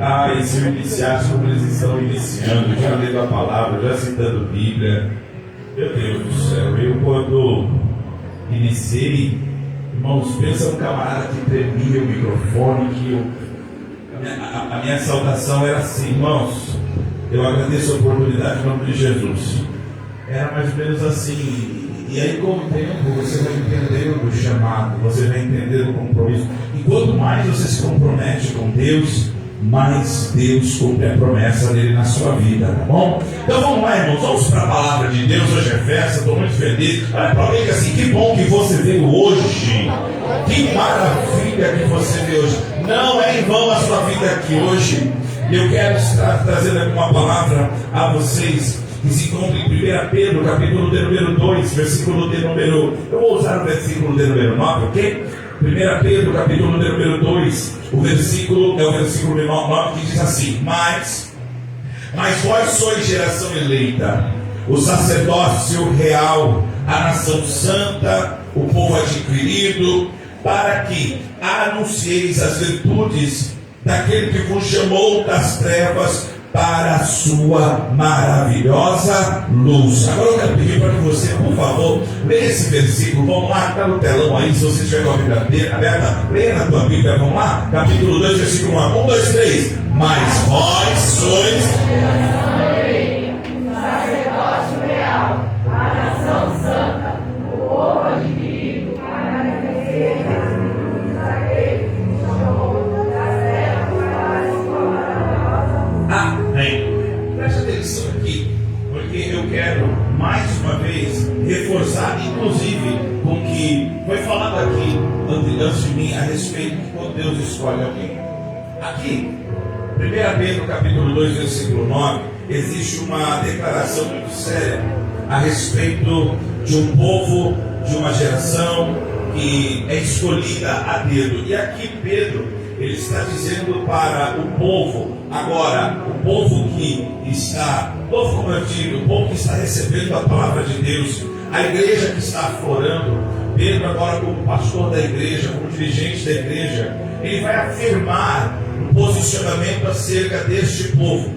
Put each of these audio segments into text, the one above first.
E se eu iniciasse como eles estão iniciando, já lendo a palavra, já citando Bíblia, meu Deus do céu, eu quando iniciei, irmãos, pensa um camarada que tremia o microfone, a minha saudação era assim: irmãos, eu agradeço a oportunidade em nome de Jesus. Era mais ou menos assim. E aí, com o tempo, você vai entender o chamado, você vai entender o compromisso. E quanto mais você se compromete com Deus, mais Deus cumpre a promessa dele na sua vida, tá bom? Então vamos lá, irmãos, vamos para a palavra de Deus. Hoje é festa, estou muito feliz. Olha para alguém assim: que bom que você veio hoje, que maravilha que você veio hoje. Não é em vão a sua vida aqui hoje. Eu quero estar trazendo uma palavra a vocês que se encontra em 1 Pedro, capítulo de número 2, versículo de número... Eu vou usar o versículo de número 9, ok? 1 Pedro, capítulo de número 2, o versículo é o versículo de 9, que diz assim: Mas vós sois geração eleita, o sacerdócio real, a nação santa, o povo adquirido, para que anuncieis as virtudes daquele que vos chamou das trevas para a sua maravilhosa luz. Agora eu quero pedir para que você, por favor, leia esse versículo. Vamos lá, está no telão aí, se você estiver com a Bíblia aberta, leia na tua Bíblia. Vamos lá, capítulo 2, versículo 1. 1, 2, 3. Mas vós sois sacerdócio real, a nação santa, o povo adquirido, para agradecer as virtudes daquele que nos chamou das trevas para a sua maravilhosa. Amém. Preste atenção aqui, porque eu quero mais uma vez reforçar, inclusive, com o que foi falado aqui antes de mim a respeito de quando Deus escolhe alguém. Aqui, 1 Pedro capítulo 2, versículo 9, existe uma declaração muito séria a respeito de um povo, de uma geração que é escolhida a dedo. E aqui Pedro, ele está dizendo para o povo, agora, o povo que está, o povo convertido, o povo que está recebendo a palavra de Deus, a igreja que está aflorando. Pedro agora, como pastor da igreja, como dirigente da igreja, ele vai afirmar um posicionamento acerca deste povo.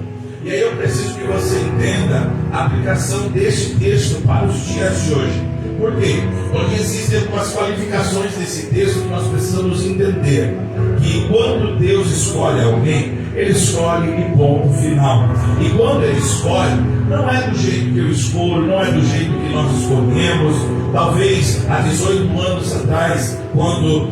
E aí eu preciso que você entenda a aplicação deste texto para os dias de hoje. Por quê? Porque existem algumas qualificações desse texto que nós precisamos entender. Que quando Deus escolhe alguém, Ele escolhe em ponto final. E quando Ele escolhe, não é do jeito que eu escolho, não é do jeito que nós escolhemos. Talvez há 18 anos atrás, quando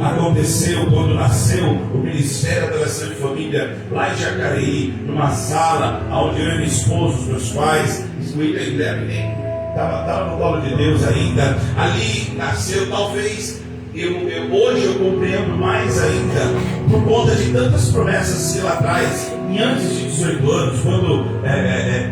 nasceu o Ministério da Adoração de Família, lá em Jacareí, numa sala onde eu e minha esposa, os meus pais, William e Guilherme, estava no colo de Deus ainda. Ali nasceu, talvez, hoje eu compreendo mais ainda, por conta de tantas promessas que lá atrás, em antes de 18 anos, quando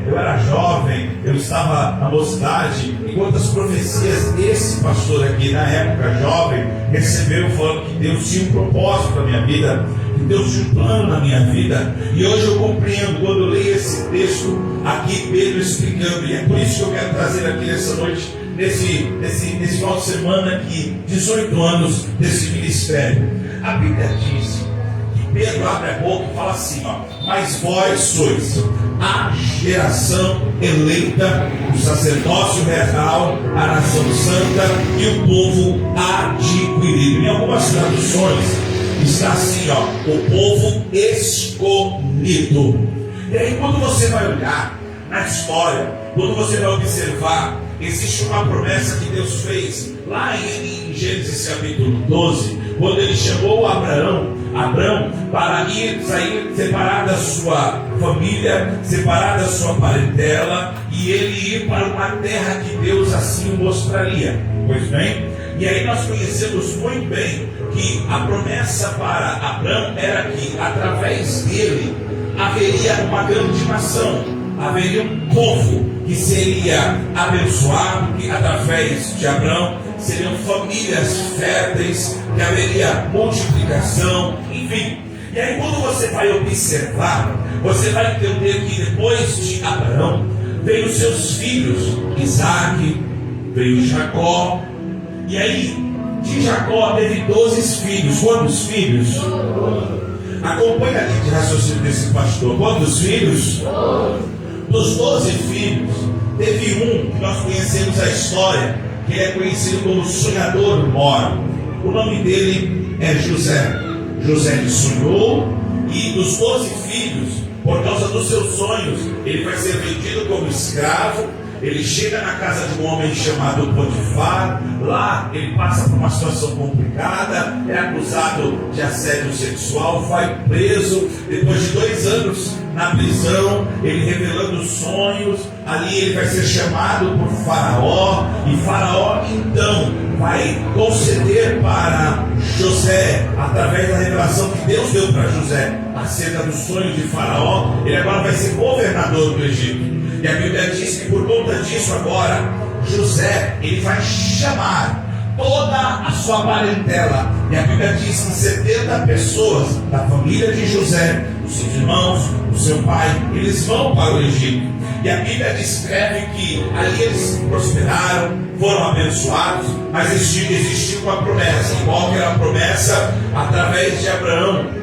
eu era jovem, eu estava na mocidade, e quantas profecias esse pastor aqui, na época jovem, recebeu falando que Deus tinha um propósito na minha vida, que Deus tinha um plano na minha vida. E hoje eu compreendo, quando eu leio esse texto aqui, Pedro explicando, e é por isso que eu quero trazer aqui nessa noite, nesse final de semana aqui, 18 anos desse ministério. A Bíblia diz que Pedro abre a boca e fala assim, mas vós sois a geração eleita, o sacerdócio real, a nação santa e o povo adquirido. Em algumas traduções está assim, o povo escolhido. E aí quando você vai olhar na história, quando você vai observar, existe uma promessa que Deus fez lá em Gênesis capítulo 12, quando Ele chamou Abraão para sair, separar da sua família, separar da sua parentela, e ele ir para uma terra que Deus assim mostraria. Pois bem, e aí nós conhecemos muito bem que a promessa para Abraão era que através dele haveria uma grande nação, haveria um povo que seria abençoado, que através de Abraão seriam famílias férteis, que haveria multiplicação, enfim. E aí quando você vai observar, você vai entender que depois de Abraão veio os seus filhos, Isaac, veio Jacó, e aí de Jacó teve 12 filhos. Quantos filhos? Acompanha a linha de raciocínio desse pastor. Quantos filhos? Dos 12 filhos, teve um que nós conhecemos a história, que ele é conhecido como sonhador mor. O nome dele é José. José ele sonhou, e dos 12 filhos, por causa dos seus sonhos, ele vai ser vendido como escravo. Ele chega na casa de um homem chamado Potifar. Lá ele passa por uma situação complicada, é acusado de assédio sexual, vai preso. Depois de 2 anos na prisão, ele revelando sonhos, ali ele vai ser chamado por Faraó. E Faraó então vai conceder para José, através da revelação que Deus deu para José acerca dos sonhos de Faraó, ele agora vai ser governador do Egito. E a Bíblia diz que por conta disso agora, José, ele vai chamar toda a sua parentela. E a Bíblia diz que 70 pessoas da família de José, os seus irmãos, o seu pai, eles vão para o Egito. E a Bíblia descreve que ali eles prosperaram, foram abençoados, mas existia uma promessa. E qual que era a promessa? Através de Abraão,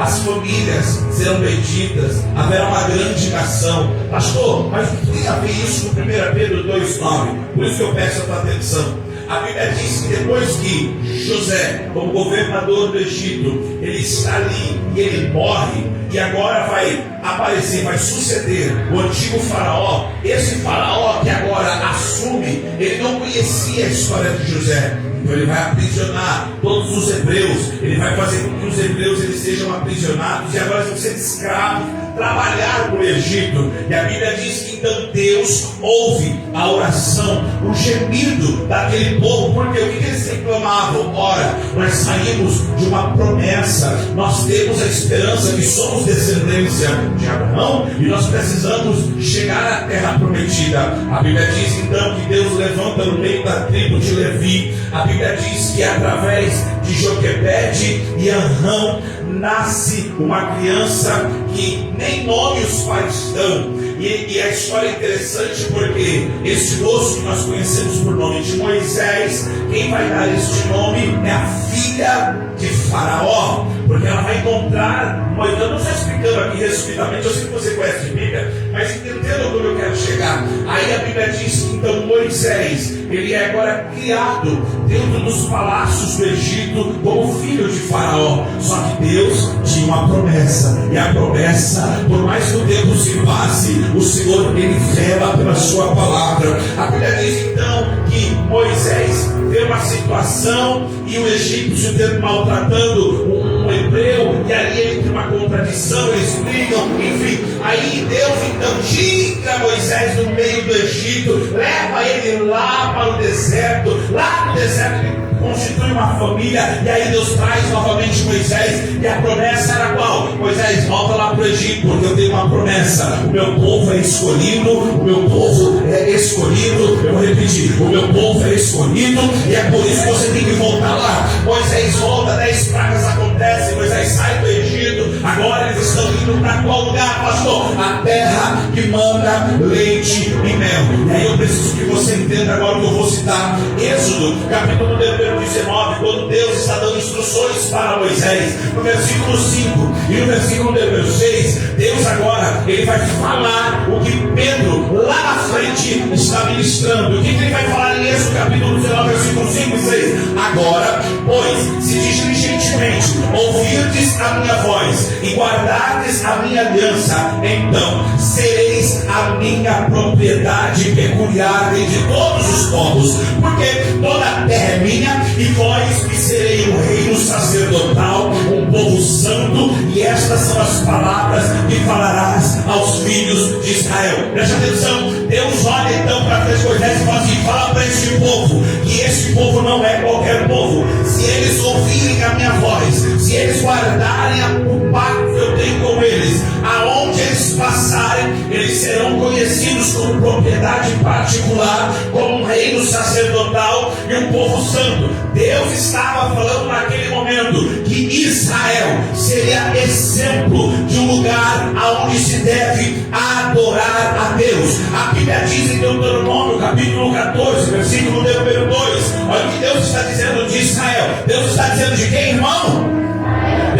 as famílias serão benditas, haverá uma grande nação. Pastor, mas o que tem a ver isso com 1 Pedro 2,9? Por isso que eu peço a tua atenção. A Bíblia diz que depois que José, como governador do Egito, ele está ali e ele morre, e agora vai aparecer, vai suceder o antigo faraó. Esse faraó que agora assume, ele não conhecia a história de José. Então ele vai aprisionar todos os hebreus. Ele vai fazer com que os hebreus eles sejam aprisionados e agora vão ser escravos, trabalhar para o Egito. E a Bíblia diz que então Deus ouve a oração, o gemido daquele povo. Porque o que eles reclamavam? Ora, nós saímos de uma promessa, nós temos a esperança que somos descendência de Abraão e nós precisamos chegar à terra prometida. A Bíblia diz então que Deus levanta no meio da tribo de Levi. A Bíblia diz que através de Joquebede e Anrão nasce uma criança que nem nome os pais dão. E a história é interessante porque este moço que nós conhecemos por nome de Moisés, quem vai dar este nome é a filha de Faraó, porque ela vai encontrar Moisés. Eu não estou explicando aqui resumidamente, eu sei que você conhece de Bíblia, mas entendendo como eu quero chegar. Aí a Bíblia diz que então Moisés, ele é agora criado dentro dos palácios do Egito como filho de Faraó. Só que Deus tinha uma promessa, e a promessa, por mais que o tempo se passe, o Senhor ele vela pela sua palavra. A Bíblia diz então que Moisés vê uma situação e o egípcio maltratando um hebreu, e ali ele tem uma contradição, eles brigam, enfim. Aí Deus então tira Moisés do meio do Egito, leva ele lá para o deserto. Lá no deserto ele constitui uma família, e aí Deus traz novamente Moisés, e a promessa era qual? Moisés, volta lá para o Egito, porque eu tenho uma promessa. O meu povo é escolhido, o meu povo é escolhido. Eu vou repetir, o meu povo é escolhido, e é por isso que você tem que voltar lá. Moisés volta, 10 pragas acontecem, Moisés sai do Egito. Agora eles estão indo para qual lugar, pastor? A terra que manda leite e mel. E aí eu preciso que você entenda agora o que eu vou citar. Êxodo, capítulo 19, quando Deus está dando instruções para Moisés, no versículo 5 e no versículo 6, Deus agora ele vai falar o que Pedro lá na frente está ministrando. O que ele vai falar em Êxodo capítulo 19, versículo 5 e 6? Agora, pois, se diligentemente ouvirdes a minha voz e guardardes a minha aliança, então sereis a minha propriedade peculiar entre todos os povos, porque toda a terra é minha, e vós me serei um reino sacerdotal, um povo santo, e estas são as palavras que falarás aos filhos de Israel. Preste atenção, Deus olha então para Moisés e fala assim: fala para este povo, que este povo não é qualquer povo. Se eles ouvirem a minha voz, se eles guardarem o pacto que eu tenho com eles, aonde eles passarem, eles serão conhecidos como propriedade particular, como um reino sacerdotal e um povo santo. Deus estava falando naquele momento que Israel seria exemplo de um lugar aonde se deve adorar a Deus. A Bíblia diz em Deuteronômio capítulo 14, versículo número 2, olha o que Deus está dizendo de Israel. Deus está dizendo de quem, irmão?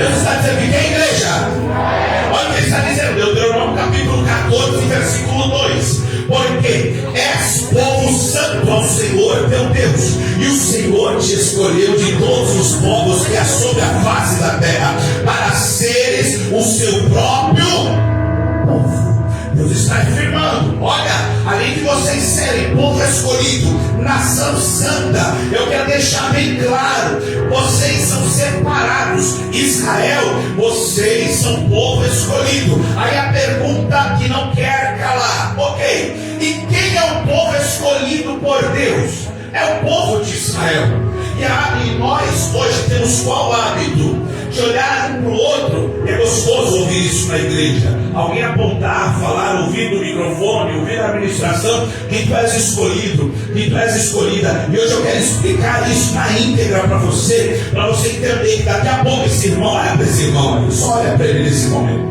Deus está dizendo que quem é igreja? Olha o que ele está dizendo, Deuteronômio capítulo 14, versículo 2. Porque és povo santo ao Senhor teu Deus, e o Senhor te escolheu de todos os povos que há sobre a face da terra, para seres o seu próprio povo. Deus está afirmando, olha, além de vocês serem povo escolhido, nação santa, eu quero deixar bem claro, vocês são separados. Israel, vocês são povo escolhido. Aí a pergunta que não quer calar, ok, e quem é o povo escolhido por Deus? É o povo de Israel. E nós hoje temos qual hábito? De olhar um para o outro. É gostoso ouvir isso na igreja. Alguém apontar, falar, ouvir no microfone, ouvir a administração, que tu és escolhido, que tu és escolhida. E hoje eu quero explicar isso na íntegra para você entender que daqui a pouco esse irmão, olha para esse irmão, só olha para ele nesse momento.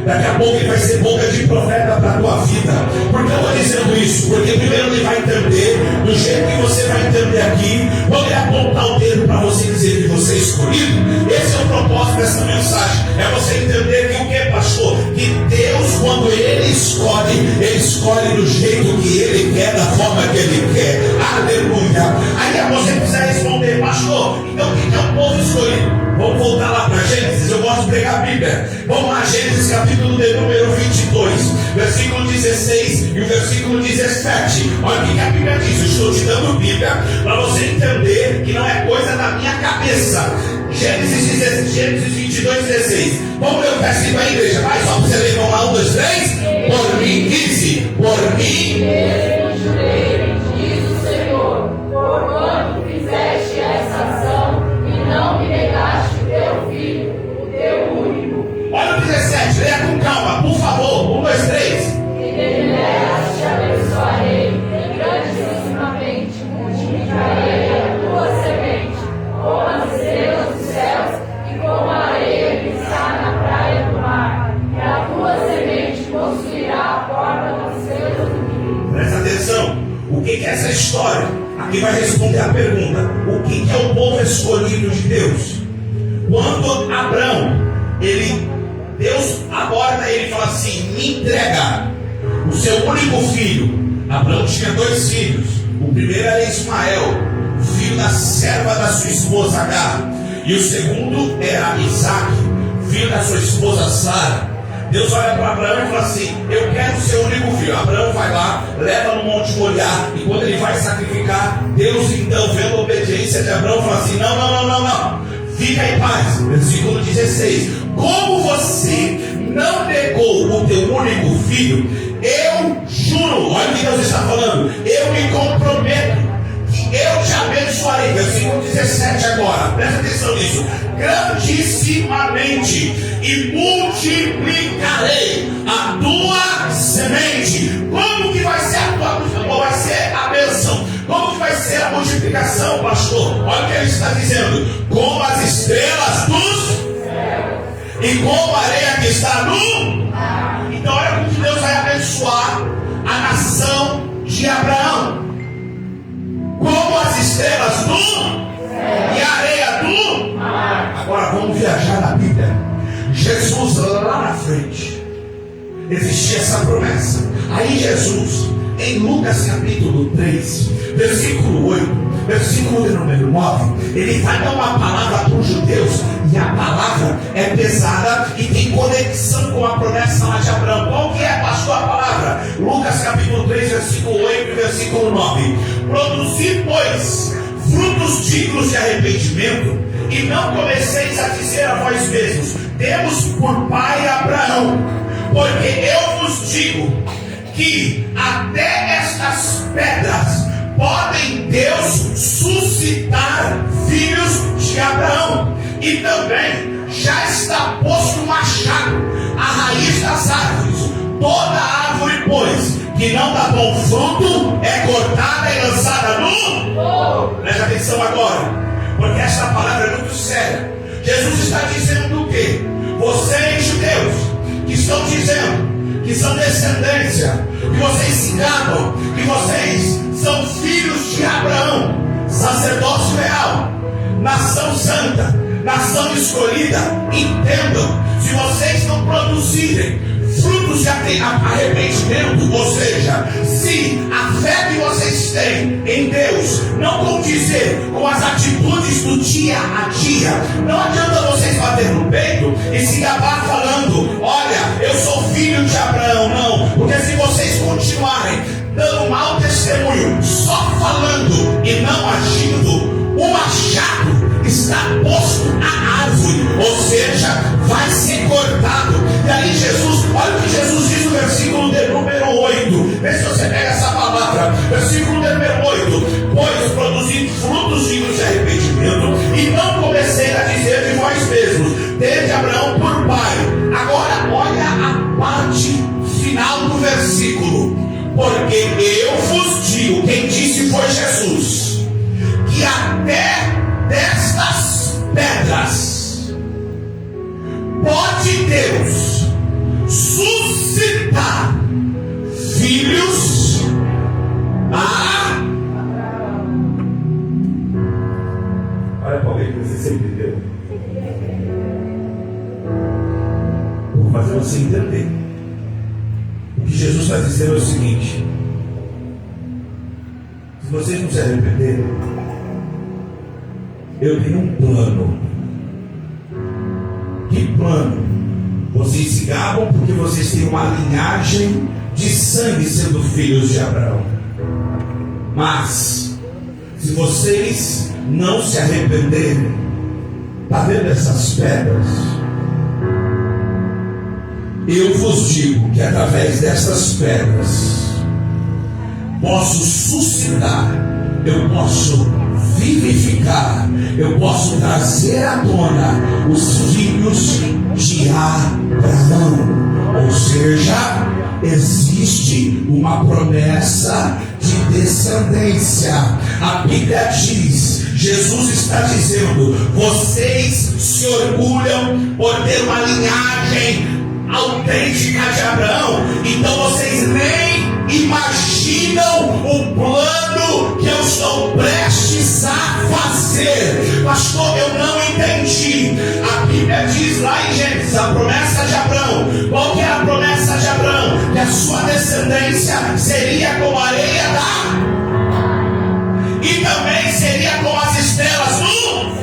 Daqui a pouco ele vai ser boca de profeta para a tua vida. Por que eu estou dizendo isso? Porque primeiro ele vai entender, do jeito que você vai entender aqui, quando ele apontar o dedo para você dizer que você é escolhido, esse é o propósito dessa mensagem. É você entender que o que, pastor? Que Deus, quando ele escolhe do jeito que ele quer, da forma que ele quer. Aleluia. Aí você precisa responder, pastor, então o que é o povo escolhido? Vamos voltar lá para Gênesis, eu gosto de pregar a Bíblia. Vamos lá, Gênesis capítulo de número 22, versículo 16 e o versículo 17. Olha o que a Bíblia diz. Eu estou te dando Bíblia para você entender que não é coisa da minha cabeça. Gênesis 22, 16. Vamos ler o versículo aí, igreja. Vai só para você ler. Vamos lá, 1, 2, 3. Por mim, diz, por mim diz o Senhor, porquanto fizeste essa ação e não me negaste o teu filho, o teu único. Olha o 17, leia com calma, por favor. 1, 2, 3. E dele te abençoarei, e grandissimamente multiplicarei a tua semente, como as estrelas dos céus, e como a areia que está na praia do mar. E a tua semente possuirá a porta das estrelas do rio. Presta atenção, o que é essa história? Aqui vai responder a pergunta: o que é o povo escolhido de Deus? Quando Abraão, Deus aborda ele e fala assim: me entrega o seu único filho. Abraão tinha 2 filhos. O primeiro era Ismael, filho da serva da sua esposa Agar. E o segundo era Isaac, filho da sua esposa Sara. Deus olha para Abraão e fala assim: eu quero o seu único filho. Abraão vai lá, leva no Monte Moriá, e quando ele vai sacrificar, Deus então, vendo a obediência de Abraão, fala assim: não, fica em paz. Versículo 16: como você não negou o teu único filho, eu juro, olha o que Deus está falando, eu me comprometo que eu te abençoarei. Versículo 17 agora, presta atenção nisso: grandissimamente, e multiplicarei a tua semente. Como que vai ser a tua, vai ser a bênção? Como que vai ser a multiplicação, pastor? Olha o que ele está dizendo: como as estrelas dos céus, e como a areia que está no mar. Então olha como que Deus vai abençoar a nação de Abraão. Como as estrelas do céu e a areia do mar. Agora vamos viajar na Bíblia. Jesus lá na frente, existia essa promessa. Aí Jesus, em Lucas capítulo 3, versículo 8, versículo de número 9, ele vai dar uma palavra para os judeus, e a palavra é pesada e tem conexão com a promessa lá de Abraão. Qual que é, pastor, a palavra? Lucas capítulo 3, versículo 8 e versículo 9. Produzi, pois, frutos dignos de arrependimento, e não comeceis a dizer a vós mesmos: temos por pai Abraão. Porque eu vos digo que até estas pedras podem Deus suscitar filhos de Abraão. E também já está posto o machado à raiz das árvores. Toda árvore, pois, que não dá bom fruto, é cortada e lançada no fogo. Presta atenção agora, porque esta palavra é muito séria. Jesus está dizendo o quê? Vocês, judeus, que estão dizendo que são descendência, que vocês se enganam, que vocês são filhos de Abraão, sacerdócio real, nação santa, nação escolhida, entendam: se vocês não produzirem frutos de arrependimento, ou seja, se a fé que vocês têm em Deus não condizer com as atitudes do dia a dia, não adianta vocês bater no peito e se gabar falando: olha, eu sou filho de Abraão. Não, porque se vocês continuarem dando mau testemunho, só falando e não agindo, o machado está posto à árvore, ou seja, vai ser cortado. E aí Jesus, olha o que Jesus diz no versículo de número 8. Vê se você pega essa palavra. Versículo de número 8: pois produzi frutos dignos de arrependimento, e não comecei a dizer de vós mesmos: tende Abraão por pai. Agora olha a parte final do versículo: porque eu vos digo, quem disse foi Jesus, que até destas pedras pode Deus suscitar filhos a... Olha para alguém que você sempre deu. Vou fazer você entender. O que Jesus está dizendo é o seguinte: se vocês não se arrependerem, eu tenho um plano. Que plano? Vocês se gabam porque vocês têm uma linhagem de sangue sendo filhos de Abraão. Mas se vocês não se arrependerem, está vendo essas pedras? Eu vos digo que através dessas pedras posso suscitar, eu posso vivificar, eu posso trazer à tona os filhos de Abraão. Ou seja, existe uma promessa de descendência. A Bíblia diz, Jesus está dizendo: vocês se orgulham por ter uma linhagem autêntica de Abraão, então vocês nem imaginam o plano que eu estou prestes a fazer. Pastor, eu não entendi. A Bíblia diz lá em Gênesis a promessa de Abraão. Qual que é a promessa de Abraão? Que a sua descendência seria como a areia e também seria como as estrelas no céu.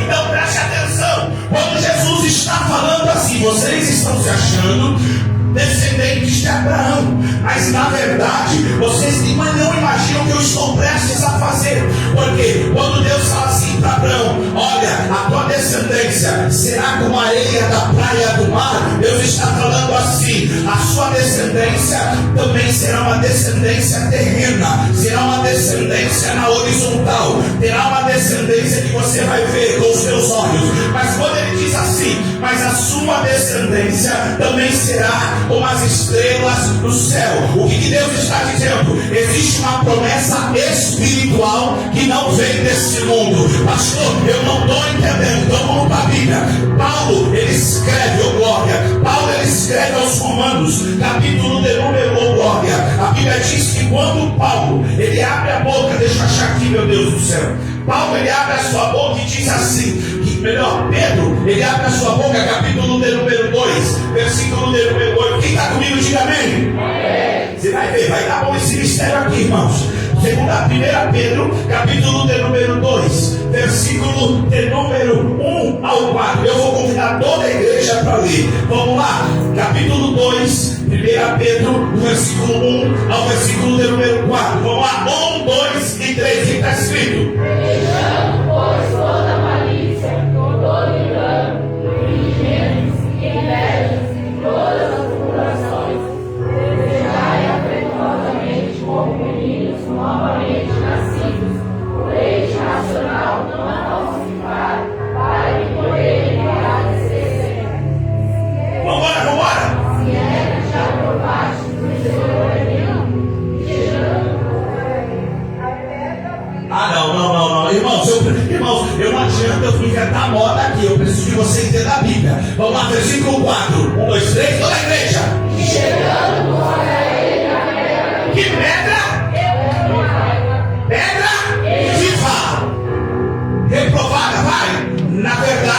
Então preste atenção. Quando Jesus está falando assim, vocês estão se achando descendentes de Abraão, mas na verdade vocês não imaginam o que eu estou prestes a fazer. Porque quando Deus fala assim para Abraão: olha, a tua descendência será como a areia da praia do mar, Deus está falando assim: a sua descendência também será uma descendência terrena, será uma descendência na horizontal, terá uma descendência que você vai ver com os seus olhos. Mas quando ele diz assim: mas a sua descendência também será como as estrelas do céu, o que Deus está dizendo? Existe uma promessa espiritual que não vem desse mundo. Pastor, eu não estou entendendo. Então vamos para a Bíblia. Paulo, ele escreve, glória. Paulo, ele escreve aos Romanos, capítulo de número, glória. A Bíblia diz que quando Paulo, ele abre a boca, deixa eu achar aqui, meu Deus do céu. Paulo, ele abre a sua boca e diz assim, Pedro, ele abre a sua boca, capítulo de número 2, versículo de número 8. Quem está comigo, diga amém. Amém. Você vai ver, vai dar bom esse mistério aqui, irmãos. Segunda, 1 Pedro, capítulo de número 2, versículo de número 1 ao 4. Eu vou convidar toda a igreja para ler. Vamos lá, capítulo 2, 1 Pedro, versículo 1 ao versículo de número 4. Vamos lá, 1, 2 e 3. O que está escrito? Deixando, pois, toda malícia, todo engano, fingêneros e invejas, e todas as murmurações, desejai afetuosamente como meninos novamente nascidos, por leite racional não falsificado, para que poderem agradecer. Vambora! Se é que já provaste do Senhor nenhum, e gerando. Ah, não. Irmãos, eu não adianta eu inventar moda aqui. Eu preciso que você entenda a Bíblia. Vamos lá, versículo 4. 1, 2, 3, toda a igreja. Chegando, olha ele a pedra. Que pedra? Pedra viva. Reprovada, vai. Na verdade,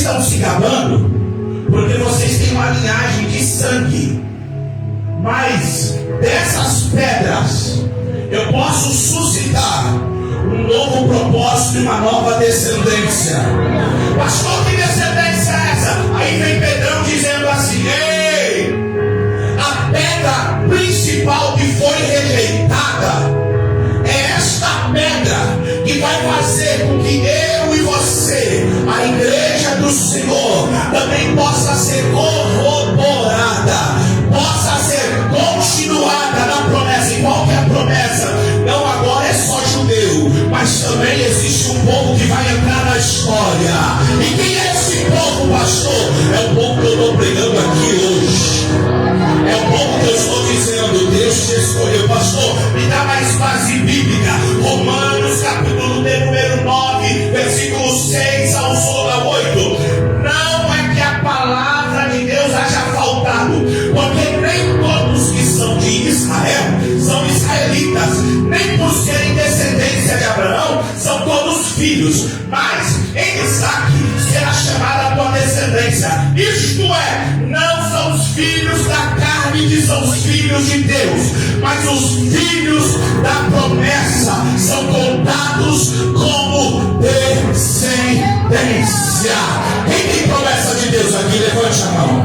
estão se gabando porque vocês têm uma linhagem de sangue, mas dessas pedras eu posso suscitar um novo propósito e uma nova descendência. Pastor, que descendência é essa? Aí vem Pedrão dizendo assim: ei, a pedra principal que foi rejeitada é esta pedra que vai fazer com que eu e você, a igreja do Senhor, também possa ser corroborada, possa ser continuada na promessa. E qual que é a promessa? Não agora é só judeu, mas também existe um povo que vai entrar na história. E quem é esse povo, pastor? É o povo que eu estou pregando aqui hoje. É o povo que eu estou dizendo, Deus te escolheu. Pastor, me dá mais base bíblica. Romanos capítulo número 9, versículo 6 ao 8. Não é que a palavra de Deus haja faltado, porque nem todos que são de Israel são israelitas, nem por serem descendência de Abraão são todos filhos, mas em Isaac será chamada a tua descendência. Isto é, não são os filhos da carne que são os filhos de Deus, mas os filhos da promessa são contados como descendência. Quem tem promessa de Deus aqui? Levante a mão.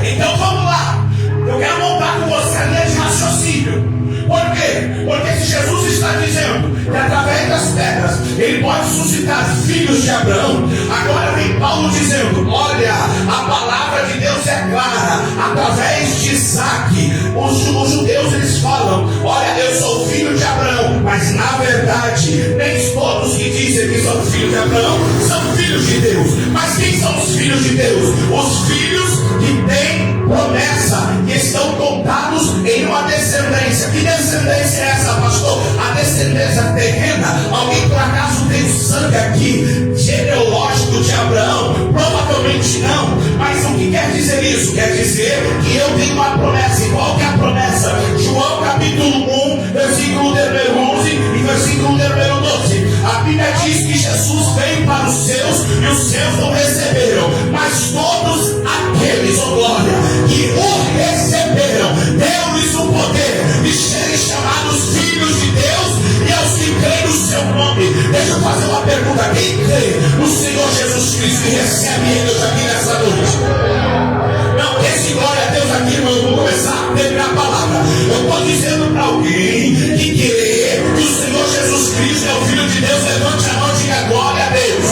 Então vamos lá. Eu quero montar com você a linha de raciocínio. Por quê? Porque se Jesus está dizendo que através das pedras ele pode suscitar filhos de Abraão, agora vem Paulo dizendo: olha, a palavra de Deus é clara, através de Isaac. Os judeus eles falam: olha, eu sou filho de Abraão, mas na verdade nem todos que dizem que são filhos de Abraão são filhos de Deus. Mas quem são os filhos de Deus? Os filhos que têm promessa, que estão contados em uma descendência. Que descendência é essa, pastor? A descendência terrena. Alguém por acaso tem sangue aqui genealógico de Abraão? Provavelmente não. Mas o que quer dizer isso? Quer dizer que eu tenho uma promessa. E qual que é a promessa? João capítulo 1, versículo número 11 e versículo número 12. A Bíblia diz que Jesus veio para os seus e os seus não receberam, mas todos aqueles, oh glória, que o receberam, deu-lhes o poder de serem chamados filhos de Deus, e aos que creem no seu nome. Deixa eu fazer uma pergunta: quem crê no Senhor Jesus Cristo e recebe Ele hoje aqui nessa noite? Não, esse glória a Deus aqui, irmão, eu vou começar a terminar a palavra. Eu estou dizendo para alguém que crê que o Senhor Jesus Cristo é o Filho de Deus, levante a mão e diga glória a Deus.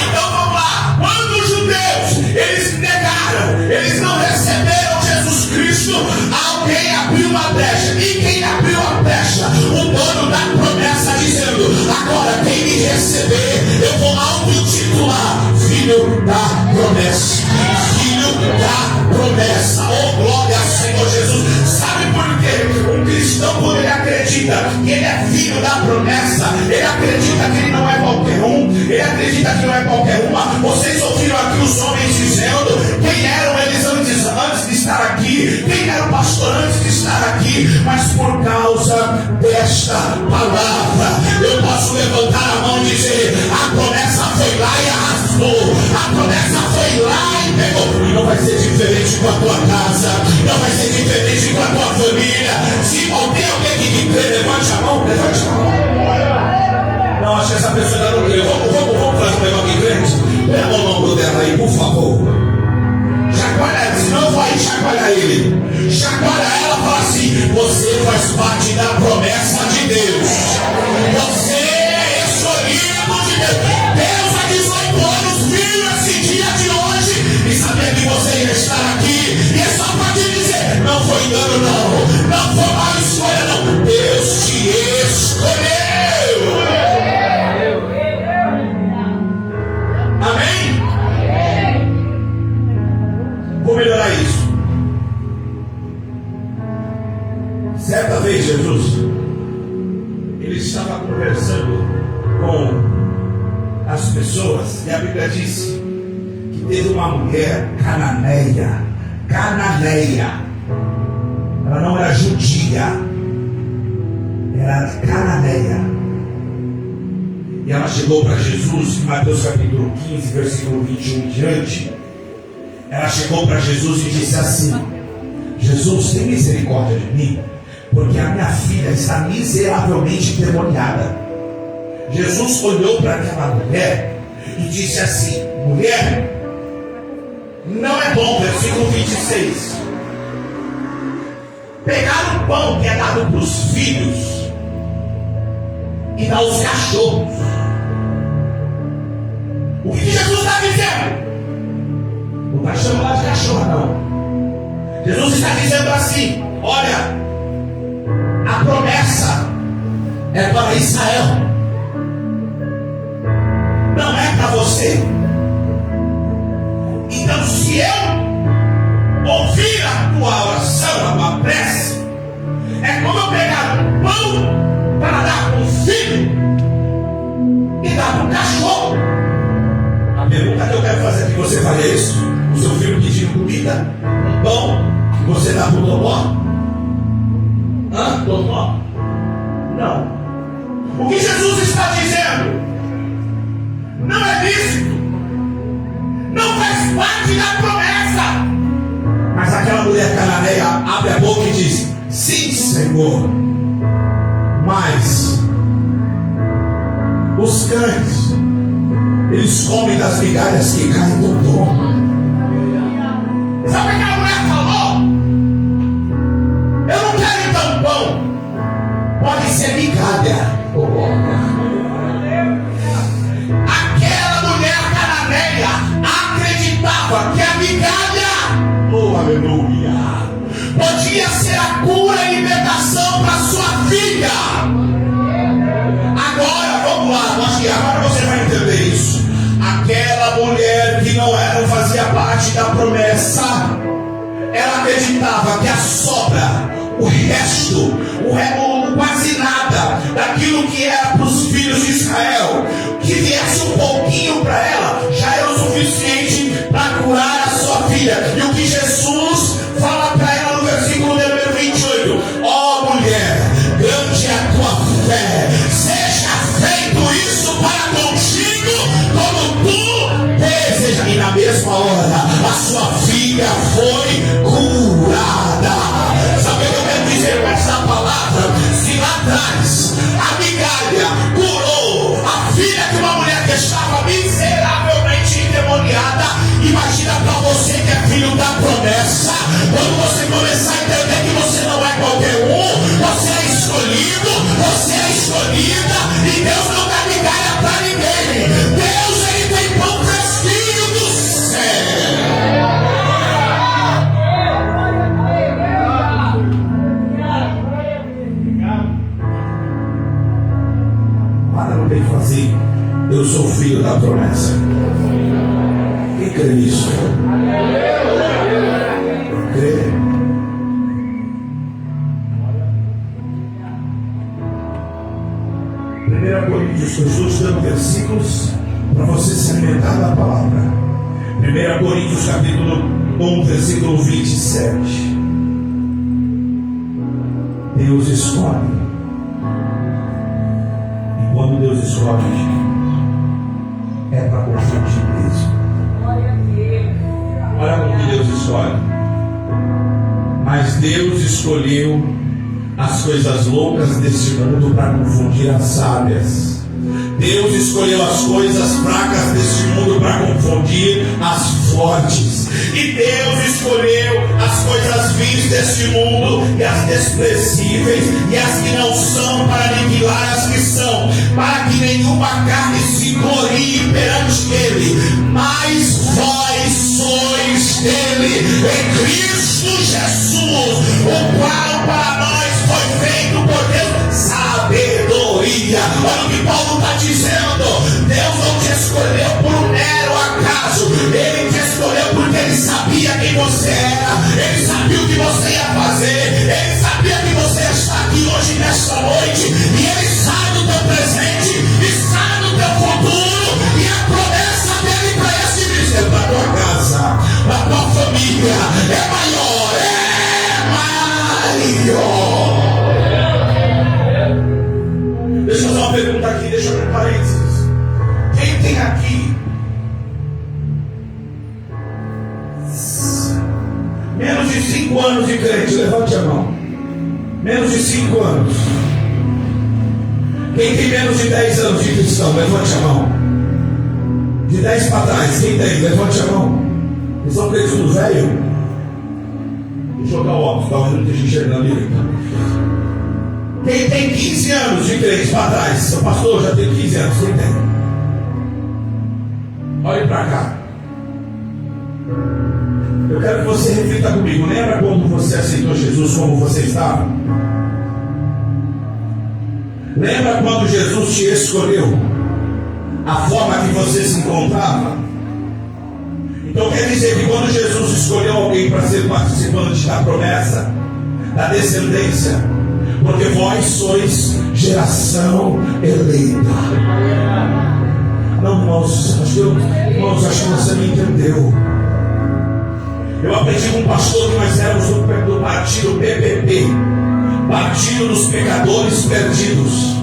Então vamos lá. Quando os judeus eles negaram, eles não receberam Jesus Cristo, alguém abriu uma brecha. E quem abriu a brecha? O dono da promessa, dizendo: agora quem me receber, eu vou auto-titular Filho da promessa. Filho da promessa. Oh glória ao Senhor Jesus. Sabe por quê? Um cristão, quando ele acredita que ele é filho da promessa, ele acredita que ele não é qualquer um, ele acredita que não é qualquer uma. Vocês ouviram aqui os homens dizendo quem eram eles antes de estar aqui, quem era o pastor antes de estar aqui, mas por causa desta palavra eu posso levantar a mão e dizer: a promessa foi lá e arrastou, a promessa foi lá e pegou. E não vai ser diferente com a tua casa, não vai ser diferente com a tua família. Se tem alguém que crê, levante a mão, levante a mão. Não, acho que essa pessoa ainda não crê. Vamos trazer alguém crente? Pega o nome dela aí, por favor. Chacoalha ela, senão eu vou aí chacoalhar ele. Chacoalha ela e fala assim: você faz parte da promessa de Deus. Você é escolhido de Deus. Deus há 18 anos viu esse dia de hoje e sabia que você ia estar aqui. E é só para te dizer: não foi engano não, não foi mal escolha não. Deus te escolheu. Amém? Vou melhorar isso. Certa vez Jesus, ele estava conversando com as pessoas, e a Bíblia diz que teve uma mulher cananeia. Ela não era judia, era cananeia. E ela chegou para Jesus, em Mateus capítulo 15, versículo 21 em diante. Ela chegou para Jesus e disse assim: Jesus, tem misericórdia de mim, porque a minha filha está miseravelmente endemoniada. Jesus olhou para aquela mulher e disse assim: mulher, não é bom, versículo 26, pegar o pão que é dado para os filhos e dar aos cachorros. O que Jesus está dizendo? Não está chamando lá de cachorro, não. Jesus está dizendo assim: olha, a promessa é para Israel, não é para você. Então, se eu ouvir a tua oração, a tua prece, é como eu pegar um pão para dar para um filho e dar para um cachorro. A pergunta que eu quero fazer é que você faria isso? O seu filho pedindo comida, um pão, e você dá para o Tomó? Tomó? Não. O que Jesus está dizendo não é lícito, não faz parte da promessa. Mas aquela mulher cananeia abre a boca e diz: sim, Senhor, mas os cães, eles comem das migalhas que caem do domo. Sabe o que aquela mulher falou? Eu não quero então pão, pode ser migalha. Aquela mulher cananeia acreditava que a migalha, oh aleluia, podia ser a cura e libertação para sua filha. Agora, vamos lá, agora você vai entender isso. Aquela mulher que não fazia parte da promessa, ela acreditava que a sobra, o resto, quase nada daquilo que era para os filhos de Israel, que viesse um pouquinho para ela, já era o suficiente para curar a sua filha. E o que Jesus fala para ela no versículo número 28: ó mulher, grande é a tua fé, seja feito isso para contigo como tu deseja. E na mesma hora a sua filha foi curada. Sabe o que eu quero dizer com essa palavra? Se lá atrás a migalha curou a filha de uma mulher que estava miseravelmente endemoniada, imagina para você que é filho da promessa. Quando você começar a entender que você não é qualquer um, você é escolhido, você é escolhida, e Deus não dá migalha para ninguém. Deus, ele tem pão fresquinho do céu. Para não tem que fazer. Eu sou filho da promessa. Quem crê nisso? Crê. Primeira Coríntios, Jesus dando versículos para você se alimentar da palavra. 1 Coríntios capítulo 1, versículo 27. Deus escolhe. E quando Deus escolhe, é para confundir mesmo. Olha como que Deus escolhe. Mas Deus escolheu as coisas loucas deste mundo para confundir as sábias. Deus escolheu as coisas fracas deste mundo para confundir as fortes. E Deus escolheu as coisas vis deste mundo e as desprezíveis e as que não são, para aniquilar as que são, para que nenhuma carne se glorie perante Ele. Mas vós sois dele, em Cristo Jesus, o qual para nós foi feito por Deus sabedoria. Olha o que Paulo está dizendo. Deus não te escolheu por um mero acaso. Ele te escolheu porque Ele sabia quem você era. Ele sabia o que você ia fazer. Ele sabia que você está aqui hoje, nesta noite. E Ele sabe o teu presente e sabe o teu futuro. E a promessa dele para esse ministério, para a tua casa, para a tua família, é maior. Deixa eu fazer uma pergunta aqui, deixa eu abrir parênteses. Quem tem aqui menos de 5 anos de crente? Levante a mão. Menos de 5 anos. Quem tem menos de 10 anos de cristão? Levante a mão. De 10 para trás, quem tem? Levante a mão. Eles são crentes tudo velho? Deixa eu jogar o óculos, talvez não esteja enxergando ali. Quem tem 15 anos de crente para trás? Seu pastor já tem 15 anos, quem tem? Olhe para cá. Eu quero que você reflita comigo. Lembra quando você aceitou Jesus como você estava? Lembra quando Jesus te escolheu? A forma que você se encontrava? Então quer dizer que quando Jesus escolheu alguém para ser participante da promessa, da descendência, porque vós sois geração eleita. Não, irmãos, acho que você me entendeu. Eu aprendi com um pastor que nós éramos do partido PPP, Partido dos Pecadores Perdidos.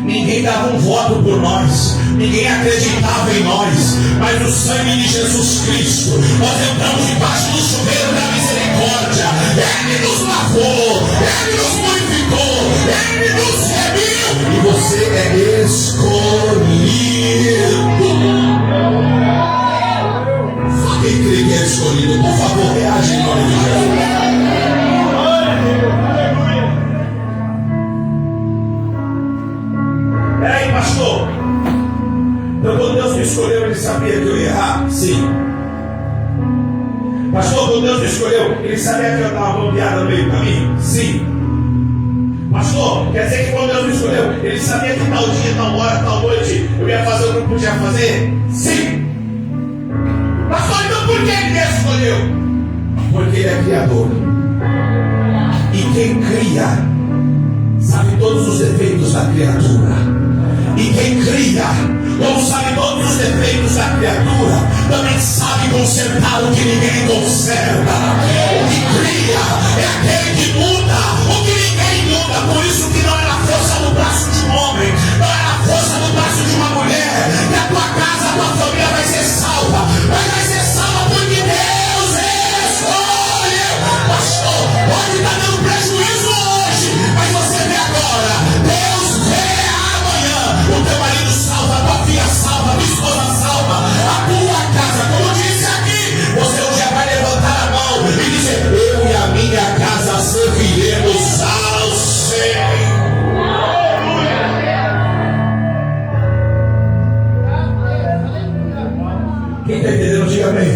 Ninguém dava um voto por nós, ninguém acreditava em nós, mas no sangue de Jesus Cristo nós entramos debaixo do chuveiro da misericórdia. Ele nos lavou, Ele nos purificou, Ele nos remiu, e você é escolhido. Só quem crê que é escolhido, por favor, reage em nome de Jesus. Peraí, pastor. Então, quando Deus me escolheu, Ele sabia que eu ia errar? Sim. Pastor, quando Deus me escolheu, Ele sabia que eu estava bombeado no meio do caminho? Sim. Pastor, quer dizer que quando Deus me escolheu, Ele sabia que tal dia, tal hora, tal noite eu ia fazer o que eu podia fazer? Sim. Pastor, então por que Ele me escolheu? Porque Ele é criador. E quem cria sabe todos os defeitos da criatura. E quem cria, como sabe todos os defeitos da criatura, também sabe consertar o que ninguém conserta. O que cria é aquele que muda o que ninguém muda. Por isso que não é na força do braço de um homem, não é na força do braço de uma mulher, que a tua casa, a tua família vai ser salva. Mas vai ser salva porque Deus escolhe. Pastor, pode estar dando prejuízo hoje, mas você vê agora. Deus vê amanhã. O teu marido salva, a tua filha salva, a tua esposa salva, a tua casa. Como disse aqui, você hoje vai levantar a mão e dizer: eu e a minha casa serviremos ao Senhor. Quem está entendendo, diga amém.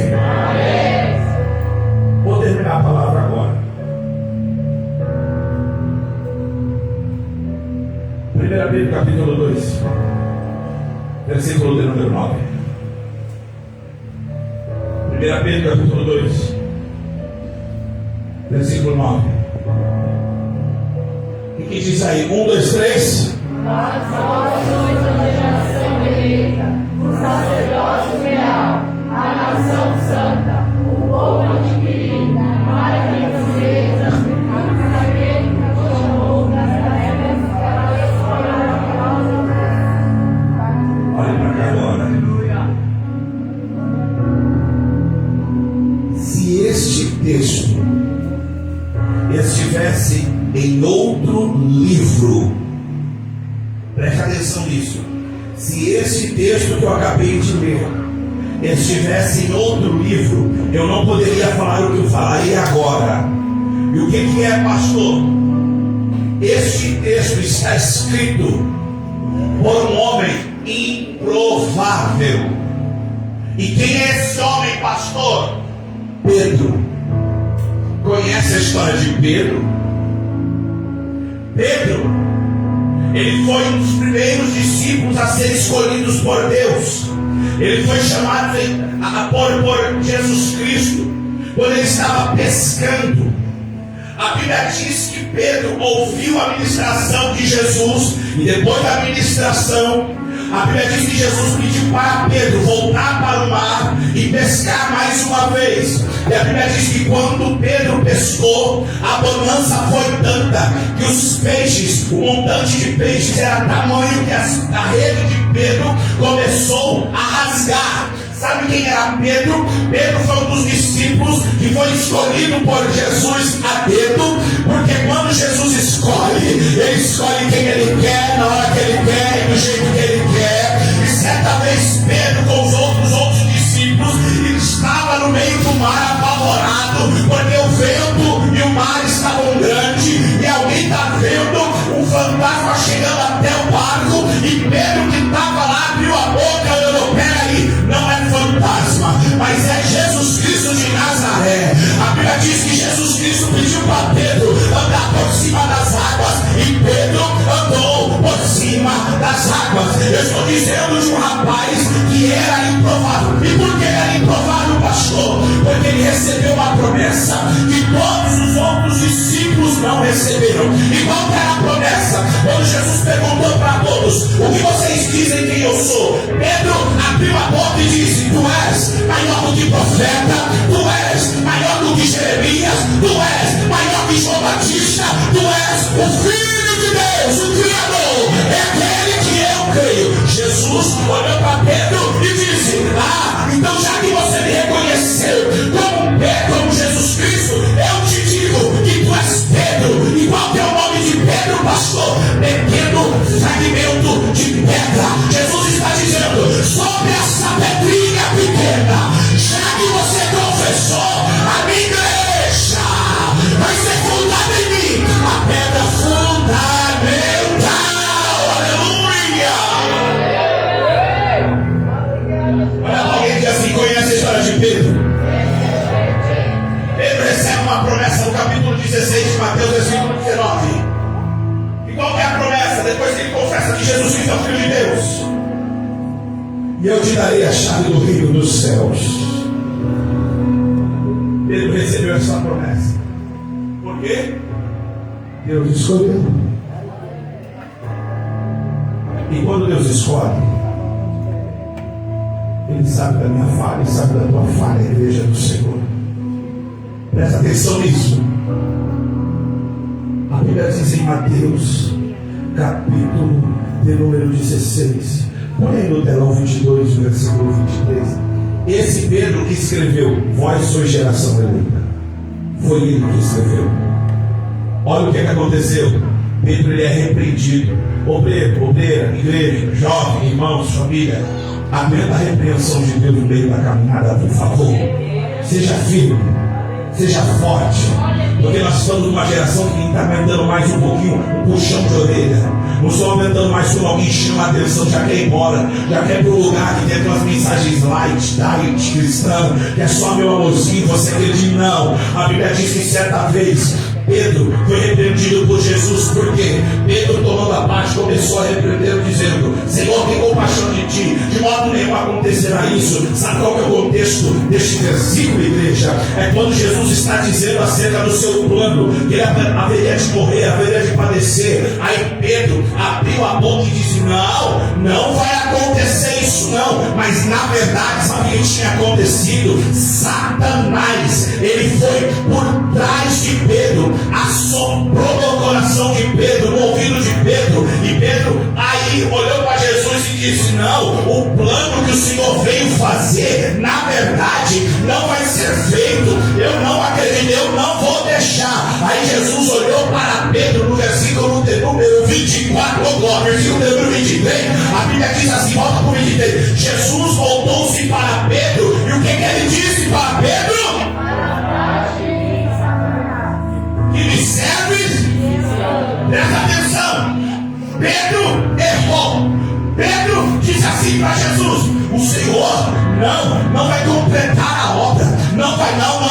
Vou terminar a palavra agora. 1 Pedro capítulo 2, versículo de número 9. 1 Pedro capítulo 2, versículo 9. O que diz aí? 1, 2, 3. Nós somos a geração eleita, o sacerdócio real, a nação santa, o povo adquirido, para que vocês aquele que chamou das tarefas para explorar a causa. Olha para cá agora. Se este texto estivesse em outro livro, preste atenção nisso. Se este texto que eu acabei de ler estivesse em outro livro, eu não poderia falar o que eu falarei agora. E o que é, pastor? Este texto está escrito por um homem improvável. E quem é esse homem, pastor? Pedro. Conhece a história de Pedro? Pedro, ele foi um dos primeiros discípulos a ser escolhidos por Deus. Ele foi chamado por Jesus Cristo quando ele estava pescando. A Bíblia diz que Pedro ouviu a ministração de Jesus, e depois da ministração, A Bíblia diz que Jesus pediu para Pedro voltar para o mar e pescar mais uma vez. E a Bíblia diz que quando Pedro pescou, a bonança foi tanta que os peixes, o montante de peixes era tamanho que a rede de Pedro começou a rasgar. Sabe quem era Pedro? Pedro foi um dos discípulos que foi escolhido por Jesus a dedo, porque quando Jesus escolhe, ele escolhe quem ele quer, na hora que ele quer e do jeito que ele quer. E certa vez Pedro com os outros discípulos estava no meio do mar apavorado, porque o vento e o mar estavam grandes, e alguém está vendo um fantasma chegando até o barco, e Pedro que estava lá abriu a boca e olhou: peraí, não é fantasma, mas é Jesus Cristo de Nazaré. A Bíblia diz que Jesus Cristo pediu para Pedro andar por cima das águas, e Pedro andou por cima das águas. Eu estou dizendo de um rapaz que era improvável. E por que era improvável, pastor? Porque ele recebeu uma promessa que todos os outros discípulos não receberam. E qual era a promessa? Quando Jesus perguntou para todos: o que vocês dizem quem eu sou? Pedro abriu a boca e disse: tu és maior do que profeta, tu és maior do que Jeremias, tu és maior que João Batista, tu és o Filho de Deus, o Criador, é aquele que eu creio. Jesus olhou para Pedro e disse: então já que você me reconheceu como Pedro, como Jesus Cristo, eu te digo que tu és Pedro. E qual que é o nome de Pedro, pastor? Pequeno fragmento de pedra. Jesus está dizendo: sobre essa pedrinha pequena, já que você confessou, a minha igreja vai ser fundada em mim, a pedra fundamental. Aleluia! Olha, alguém diz assim: conhece a história de Pedro? Pedro recebe uma promessa no capítulo 16 de Mateus, versículo 19. E qual é a promessa? Depois que ele confessa que Jesus Cristo é o Filho de Deus: e eu te darei a chave do reino dos céus. Pedro recebeu essa promessa. Por quê? Deus escolheu. E quando Deus escolhe, Ele sabe da minha falha, Ele sabe da tua falha, a igreja do Senhor. Presta atenção nisso. A Bíblia diz em Mateus, capítulo de número 16. Põe aí no telão 22, versículo 23. Esse Pedro que escreveu: vós sois geração eleita, foi ele que escreveu. Olha o que aconteceu. Pedro ele é repreendido. Obreira, igreja, jovem, irmãos, família, aguenta a repreensão de Deus no meio da caminhada, por favor. Seja firme, seja forte, porque nós estamos numa geração que está aumentando mais um pouquinho um puxão de orelha. Não estou aumentando mais quando alguém chama a atenção, já quer ir embora, já quer ir para o lugar que tem aquelas mensagens light, diet, cristã, que é só meu amorzinho, você acredita? Não. A Bíblia diz que certa vez Pedro foi repreendido por Jesus, porque Pedro, tomando a parte, começou a repreender, dizendo: Senhor, tem compaixão de ti, de modo nenhum acontecerá isso. Sabe qual que é o contexto deste versículo, igreja? É quando Jesus está dizendo acerca do seu plano, que ele haveria de morrer, haveria de padecer. Aí Pedro abriu a boca e disse: não vai acontecer isso não. Mas na verdade, sabe o que tinha acontecido? Satanás, ele foi por trás de Pedro, assoprou no coração de Pedro, no ouvido de Pedro, e Pedro aí olhou para Jesus e disse: não, o plano que o Senhor veio fazer, na verdade, não vai ser feito. Eu não acredito, eu não vou deixar. Aí Jesus olhou para Pedro no versículo número 24, versículo número 23, a Bíblia diz assim, volta para o 23, Jesus voltou-se para Pedro, e o que ele disse para Pedro? Que me serves? Presta atenção. Pedro errou. Pedro disse assim para Jesus: o Senhor não vai completar a obra.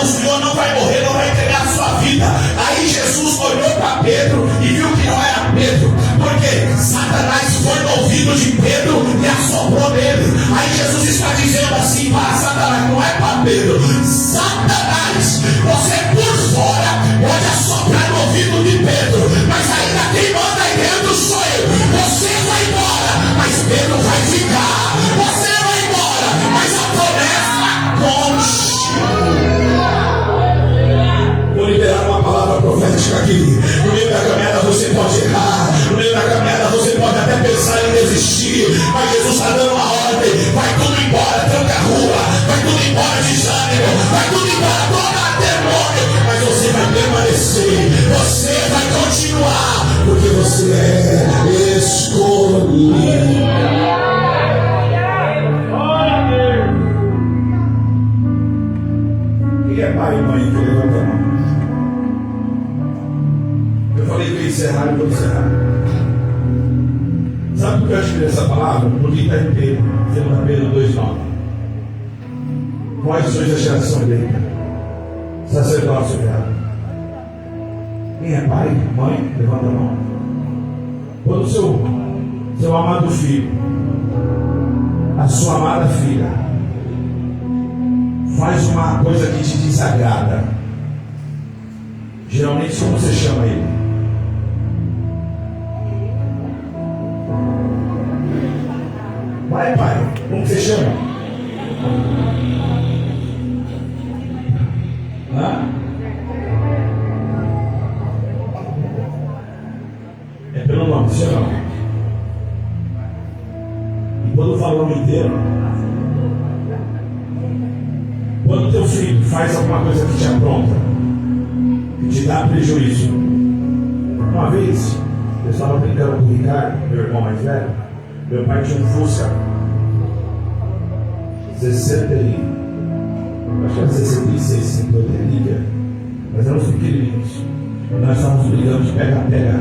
O Senhor não vai morrer, não vai entregar a sua vida. Aí Jesus olhou para Pedro e viu que não era Pedro, porque Satanás foi no ouvido de Pedro e assoprou nele. Aí Jesus está dizendo assim para Satanás: não é para Pedro, Satanás, você por fora pode assoprar no ouvido de Pedro, mas ainda quem manda aí dentro sou eu. Você vai embora, mas Pedro vai ficar. falando, porque está em Pedro, 2 Pedro 2,9. Vós sois a geração eleita, sacerdócio real. Quem é pai, mãe, levanta a mão. Quando o seu amado filho, a sua amada filha, faz uma coisa que te desagrada, geralmente como você chama ele? Pai, como você chama? Hã? É pelo nome, seu nome. E quando fala o nome inteiro, quando teu filho faz alguma coisa que te apronta, que te dá prejuízo. Uma vez, eu estava brincando com o Ricardo, meu irmão mais velho. Meu pai tinha um Fusca 66, 50 liga, mas eram os pequenininhos. Nós estávamos brigando de pega-pega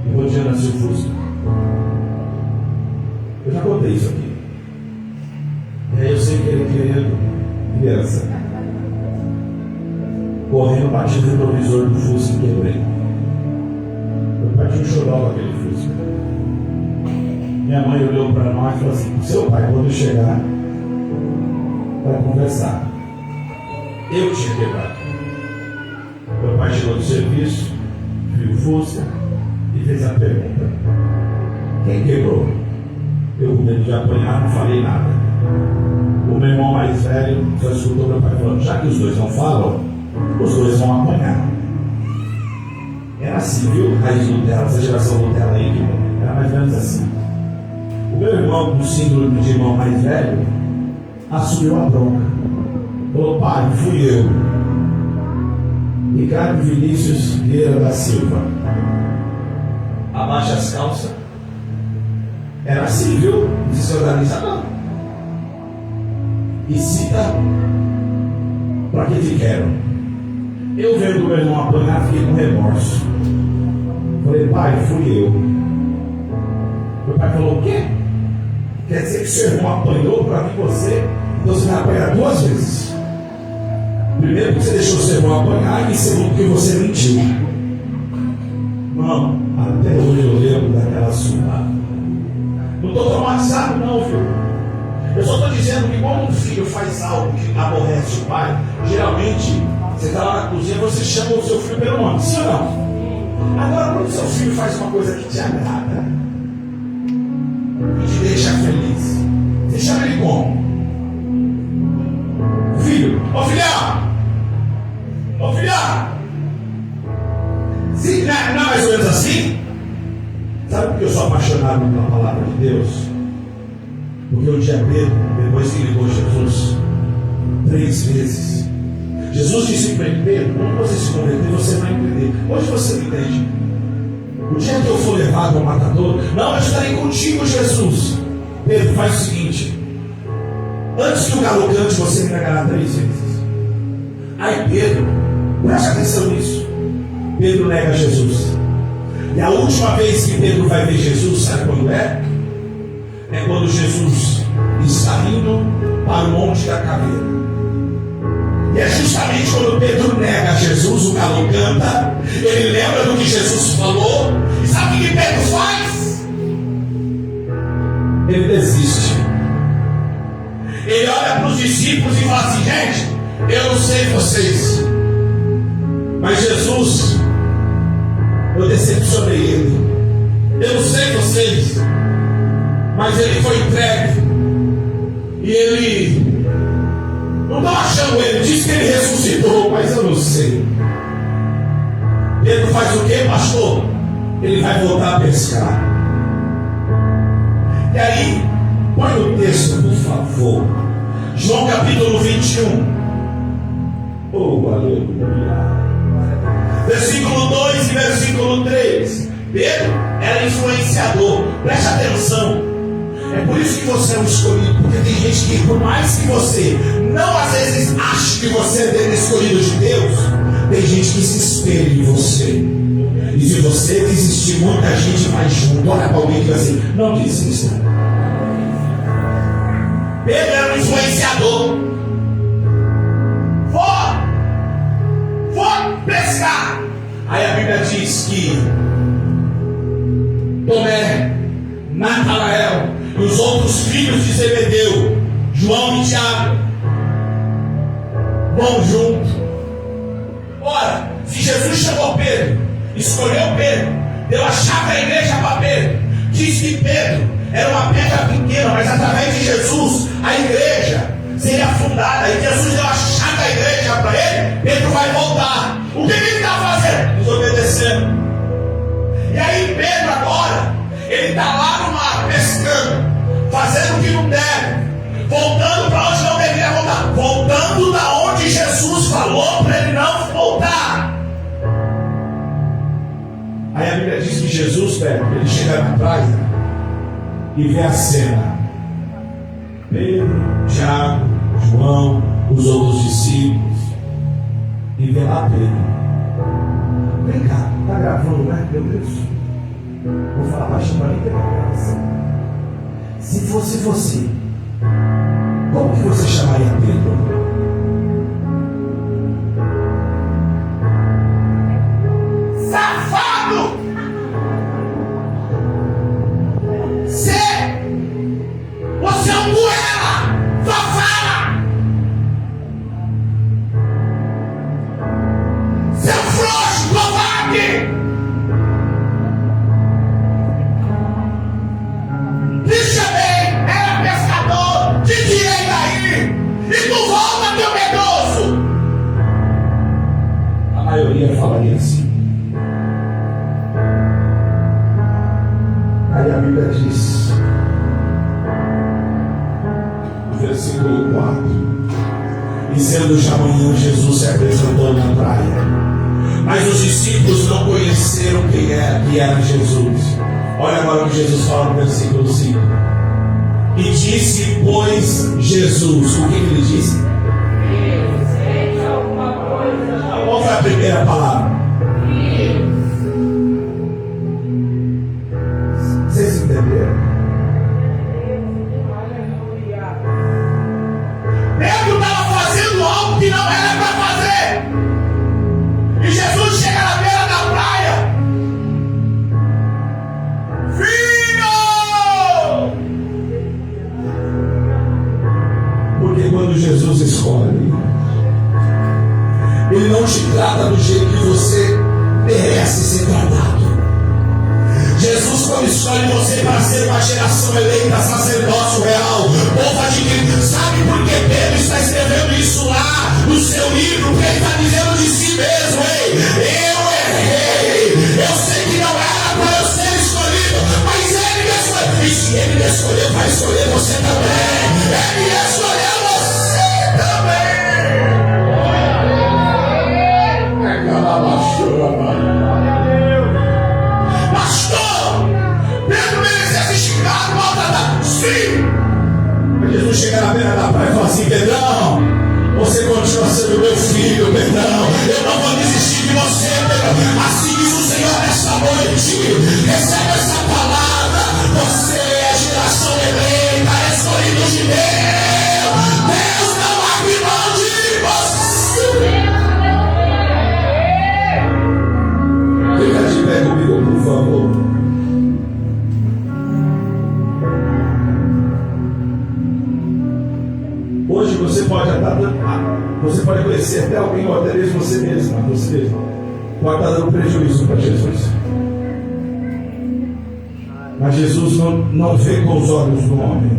e rodeando assim o Fusca. Eu já contei isso aqui. E aí eu sei que ele criança, correndo, bati no retrovisor do Fusca e quebrei. Meu pai tinha um chorão naquele Fusca. Minha mãe olhou para nós e falou assim: seu pai, quando chegar, vai conversar. Eu tinha quebrado. Meu pai chegou do serviço, viu o Fusca e fez a pergunta: quem quebrou? Eu, com medo de apanhar, não falei nada. O meu irmão mais velho só escutou meu pai falando: já que os dois não falam, os dois vão apanhar. Era assim, viu? Raiz Nutella, essa geração Nutella aí, que era mais ou menos assim. O meu irmão, com síndrome de irmão mais velho, assumiu a bronca. Falou: pai, fui eu. Ricardo Vinícius Vieira da Silva. Abaixa as calças. Era assim, viu? Não se organiza não. E cita para que te quero. Eu vendo o meu irmão apanhar, fiquei com remorso. Falei: pai, fui eu. Meu pai falou: o quê? Quer dizer que seu irmão apanhou para mim você? Então você vai apanhar 2 vezes. Primeiro porque você deixou seu irmão apanhar, e segundo porque você mentiu. Não, até hoje eu lembro daquela surra. Não estou traumatizado não, filho. Eu só estou dizendo que quando um filho faz algo que aborrece o pai, geralmente você está lá na cozinha e você chama o seu filho pelo nome, sim ou não? Agora, quando o seu filho faz uma coisa que te agrada e te deixa feliz, você chama ele como? Filho, ô filhão! Ô filhão! Sim, não é mais ou menos assim? Sabe por que eu sou apaixonado pela palavra de Deus? Porque o dia Pedro, depois que ligou Jesus 3 vezes, Jesus disse para ele: Pedro, quando você se converter, você vai entender. Hoje você me entende. O dia que eu for levado ao matador, não, eu estarei contigo, Jesus. Pedro, faz o seguinte: antes que o galo cante, você me negará 3 vezes. Aí Pedro, preste atenção nisso. Pedro nega Jesus. E a última vez que Pedro vai ver Jesus, sabe quando é? É quando Jesus está indo para o Monte da Caveira. E é justamente quando Pedro nega Jesus, o galo canta, ele lembra do que Jesus falou. E sabe o que Pedro faz? Ele desiste. Ele olha para os discípulos e fala assim: gente, eu não sei vocês, mas Jesus, eu decepcionei ele. Eu não sei vocês, mas ele foi entregue. E ele, não estou achando ele, diz que ele ressuscitou, mas eu não sei. Pedro faz o que, pastor? Ele vai voltar a pescar. E aí, põe o texto, por favor. João capítulo 21. Oh, aleluia. Versículo 2 e versículo 3. Pedro era influenciador. Preste atenção. É por isso que você é um escolhido. Porque tem gente que, por mais que você não às vezes ache que você é escolhido de Deus, tem gente que se espelha em você. E E se você desistir, muita gente vai junto. Olha para alguém e diz assim: não desista. Pedro era um influenciador. Vou pescar. Aí a Bíblia diz que Tomé, Natanael e os outros filhos de Zebedeu, João e Tiago, vão junto. Ora, se Jesus chamou Pedro, escolheu Pedro, deu a chave da igreja para Pedro, diz que Pedro era uma pedra pequena, mas através de Jesus a igreja seria fundada, e Jesus deu a chave da igreja para ele, Pedro vai voltar. O que ele está fazendo? Desobedecendo. E aí Pedro agora, ele está lá no mar, pescando, fazendo o que não deve, voltando para onde não deveria voltar, voltando da onde Jesus falou para ele não voltar. Aí a Bíblia diz que Jesus, Pedro, ele chega na praia e vê a cena. Pedro, Tiago, João, os outros discípulos, e vê lá Pedro. Vem cá, tá gravando, né? Meu Deus. Vou falar baixinho para mim ter uma gravação. Se fosse você, como que você chamaria Pedro? Safado! Você é um goela! Safada! Seu frouxo, covarde! Te chamei, era pescador, te tirei daí, e tu volta, meu medroso! A maioria falaria assim. Aí a Bíblia diz, versículo 4: e sendo já manhã, Jesus se apresentou na praia, mas os discípulos não conheceram que era Jesus. Olha agora o que Jesus fala no versículo 5: e disse, pois, Jesus, o que ele disse? Sente alguma coisa. Qual foi a primeira palavra? Vocês entenderam? Pedro estava fazendo algo que não era para fazer. E Jesus chega na beira da praia. Filho! Porque quando Jesus escolhe, Ele não te trata do jeito que você merece ser tratado. Jesus, quando escolhe você para ser uma geração eleita, sacerdócio real, povo adquirido, sabe por que Pedro está escrevendo isso lá no seu livro? Porque ele está dizendo de si mesmo: ei, eu errei, eu sei que não era para eu ser escolhido, mas ele me escolheu, e se ele me escolheu, vai escolher você também. Ele escolheu você também. Sim! Jesus chega na beira da praia e fala assim: Pedrão, você continua sendo meu filho, Pedrão. Eu não vou desistir de você, Pedrão. Assim diz o Senhor nesta noite. Recebe essa palavra. Você é geração eleita, é escolhido de Deus. Deus não abre mão de você. Fica de pé comigo, por favor. Hoje você pode conhecer até alguém, ou até mesmo você mesmo, pode estar dando prejuízo para Jesus. Mas Jesus não vê com os olhos do homem,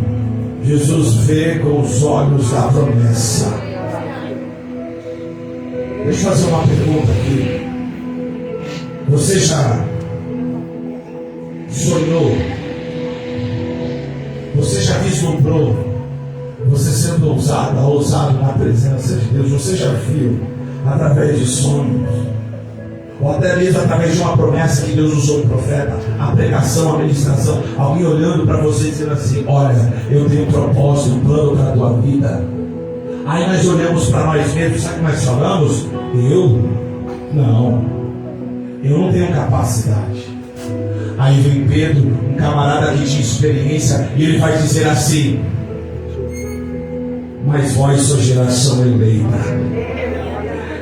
Jesus vê com os olhos da promessa. Deixa eu fazer uma pergunta aqui. Você já sonhou? Você já vislumbrou você sendo ousado na presença de Deus? Você já viu através de sonhos, ou até mesmo através de uma promessa que Deus usou o profeta, a pregação, a ministração, alguém olhando para você e dizendo assim: olha, eu tenho um propósito, um plano para a tua vida. Aí nós olhamos para nós mesmos, sabe o que nós falamos? Eu? Não. Eu não tenho capacidade. Aí vem Pedro, um camarada que tinha experiência, e ele vai dizer assim: mas vós sois geração eleita,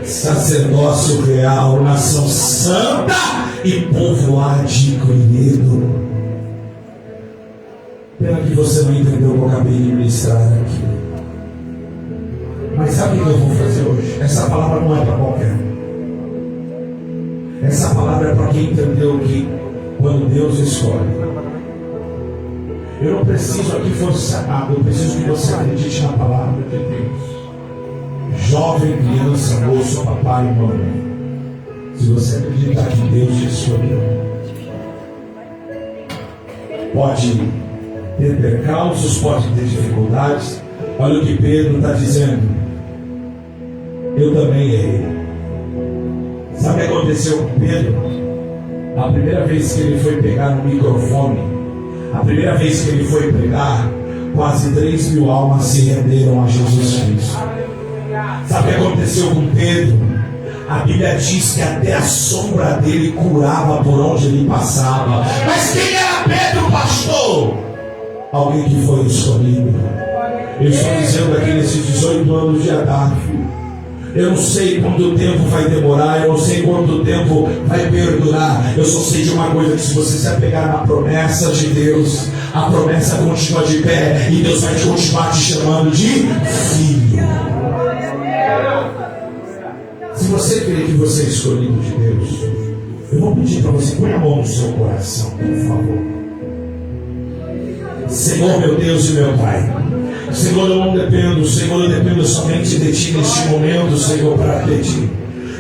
sacerdócio real, nação santa e povo adquirido. Pena que você não entendeu o que eu acabei de ministrar aqui. Mas sabe o que eu vou fazer hoje? Essa palavra não é para qualquer um. Essa palavra é para quem entendeu que quando Deus escolhe, eu não preciso aqui forçar nada, eu preciso que você acredite na palavra de Deus. Jovem, criança, moço, papai e mamãe, se você acreditar que Deus te escolheu, pode ter percalços, pode ter dificuldades. Olha o que Pedro está dizendo: eu também errei. Sabe o que aconteceu com Pedro? A primeira vez que ele foi pegar no microfone, a primeira vez que ele foi pregar, quase 3.000 almas se renderam a Jesus Cristo. Sabe o que aconteceu com Pedro? A Bíblia diz que até a sombra dele curava por onde ele passava. Mas quem era Pedro, pastor? Alguém que foi escolhido. Eu estou dizendo aqui nesses 18 anos de Adáfio, eu não sei quanto tempo vai demorar, eu não sei quanto tempo vai perdurar. Eu só sei de uma coisa: que se você se apegar na promessa de Deus, a promessa continua de pé, e Deus vai continuar te chamando de filho. Se você crê que você é escolhido de Deus, eu vou pedir para você: põe a mão no seu coração, por favor. Senhor, meu Deus e meu Pai, Senhor, eu não dependo, Senhor, eu dependo somente de Ti neste momento, Senhor, para pedir.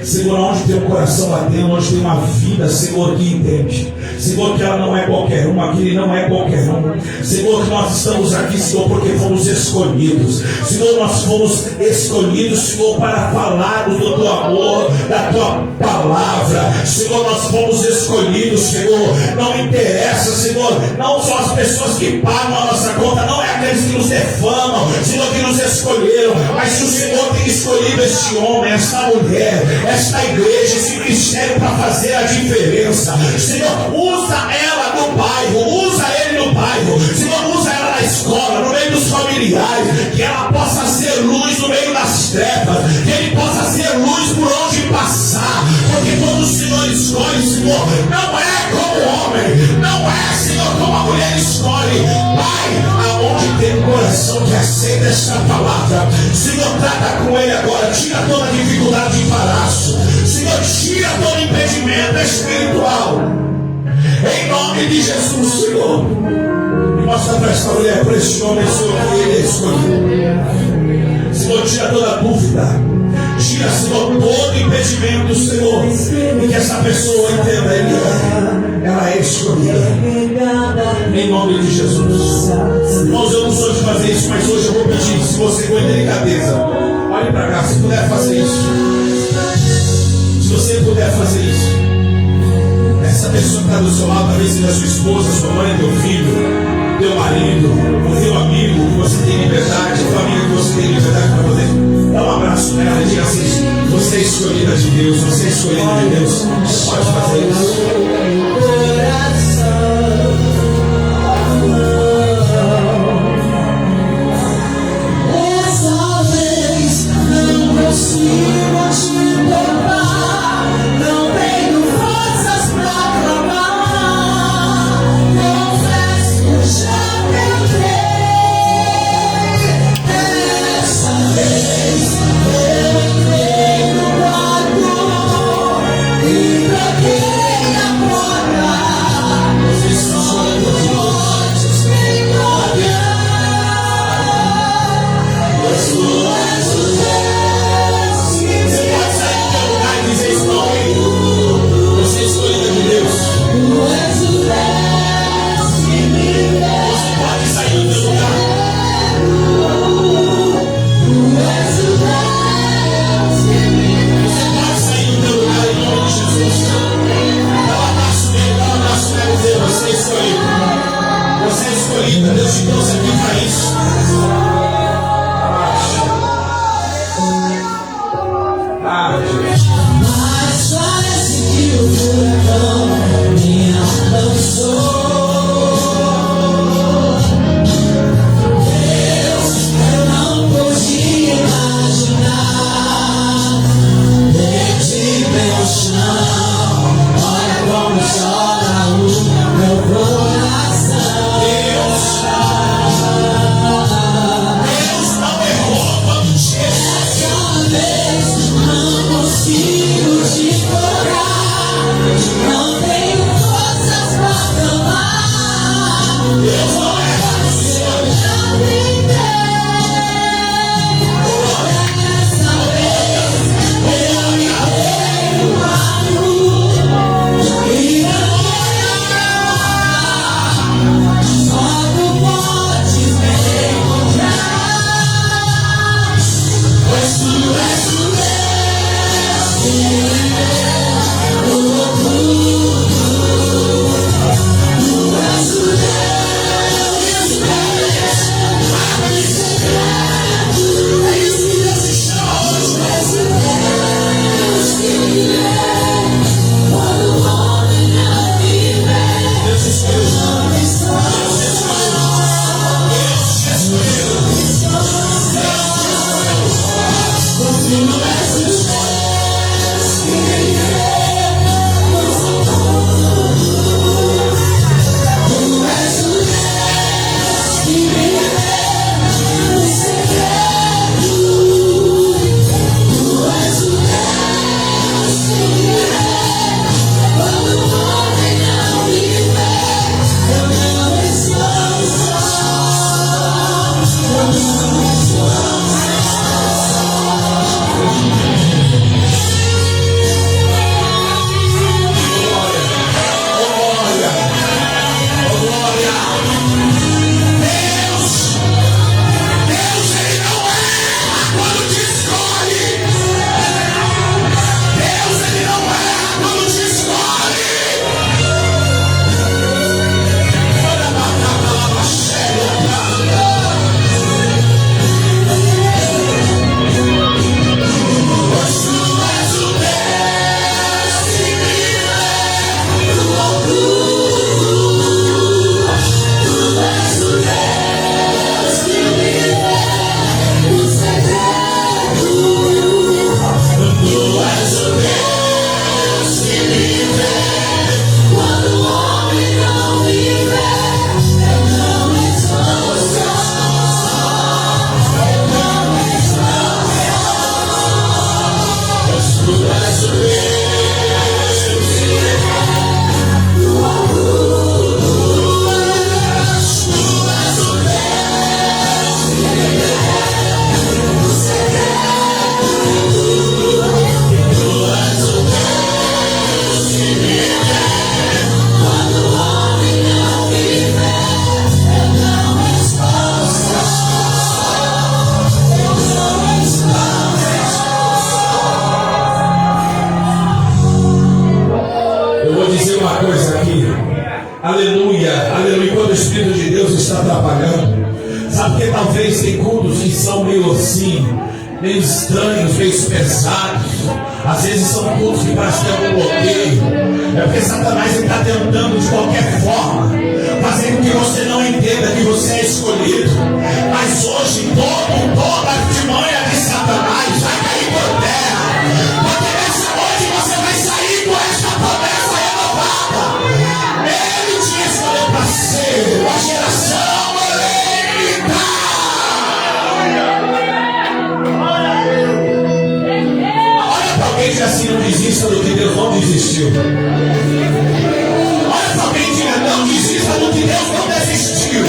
Senhor, onde tem um coração batendo, onde tem uma vida, Senhor, que entende, Senhor, que ela não é qualquer uma, que Ele não é qualquer um, Senhor, que nós estamos aqui, Senhor, porque fomos escolhidos, Senhor, nós fomos escolhidos, Senhor, para falar do Teu amor, da Tua palavra, Senhor, nós fomos escolhidos, Senhor, não interessa, Senhor, não são as pessoas que pagam a nossa conta, não é aqueles que nos defamam, Senhor, que nos escolheram, mas se o Senhor tem escolhido este homem, esta mulher, esta igreja, esse ministério para fazer a diferença, Senhor, usa ela no bairro, usa ele no bairro, Senhor, usa ela na escola, no meio dos familiares, que ela possa ser luz no meio das trevas, que ele possa ser luz por onde passar, porque quando o Senhor escolhe, Senhor, não é como o homem, não é, Senhor, como a mulher escolhe. Pai, aonde tem um coração que aceita esta palavra, Senhor, trata com ele agora, tira toda a dificuldade de embaraço, Senhor, tira todo impedimento espiritual, em nome de Jesus, Senhor. E mostra para esta mulher, para este homem, Senhor, que ele é escolhido. Senhor, tira toda dúvida, tira, Senhor, todo impedimento, Senhor, e que essa pessoa entenda, ela é escolhida, em nome de Jesus. Irmãos, eu não sou de fazer isso, mas hoje eu vou pedir, se você com delicadeza, olhe para cá, se puder fazer isso. Se você puder fazer isso, essa pessoa que está do seu lado, talvez seja sua esposa, sua mãe, teu filho, teu marido, o teu amigo, que você tem liberdade, a família que você tem liberdade para fazer, dá um abraço nela e diga assim: você é escolhida de Deus, você é escolhida de Deus, você pode fazer isso. Essa vez não consigo te tocar, não tenho forças pra clamar, confesso, já tentei. Dessa vez eu entrei no barco e tranquei a porta, e só os mortos vêm olhar. Pois tu és o Deus que me Você pode sair do teu lugar e dizer isso para alguém. Você é escolhida de Deus. Tu és o Deus que me Você pode sair do teu lugar. Tu és o Deus que me Você pode sair do teu lugar em nome de Jesus. Dá um abraço nele, dá um abraço nele e dizer: você é escolhida. Você é escolhida. Deus te trouxe aqui para isso. Ah, Jesus. Mas parece que o Aleluia, aleluia. Quando o Espírito de Deus está trabalhando, sabe que talvez tem cultos que são meio assim, meio estranhos, meio pesados. Às vezes são cultos que parecem ter algum bloqueio. É porque Satanás está tentando de qualquer forma fazer com que você não entenda que você é escolhido. Mas hoje toda a artimanha de Satanás vai cair por terra, porque nessa noite você vai sair com esta promessa renovada. Ele te escolheu para ser a geração eleita. Olha para alguém e diga assim: não desista do que Deus não desistiu. Olha para alguém e diga: não desista do que Deus não desistiu.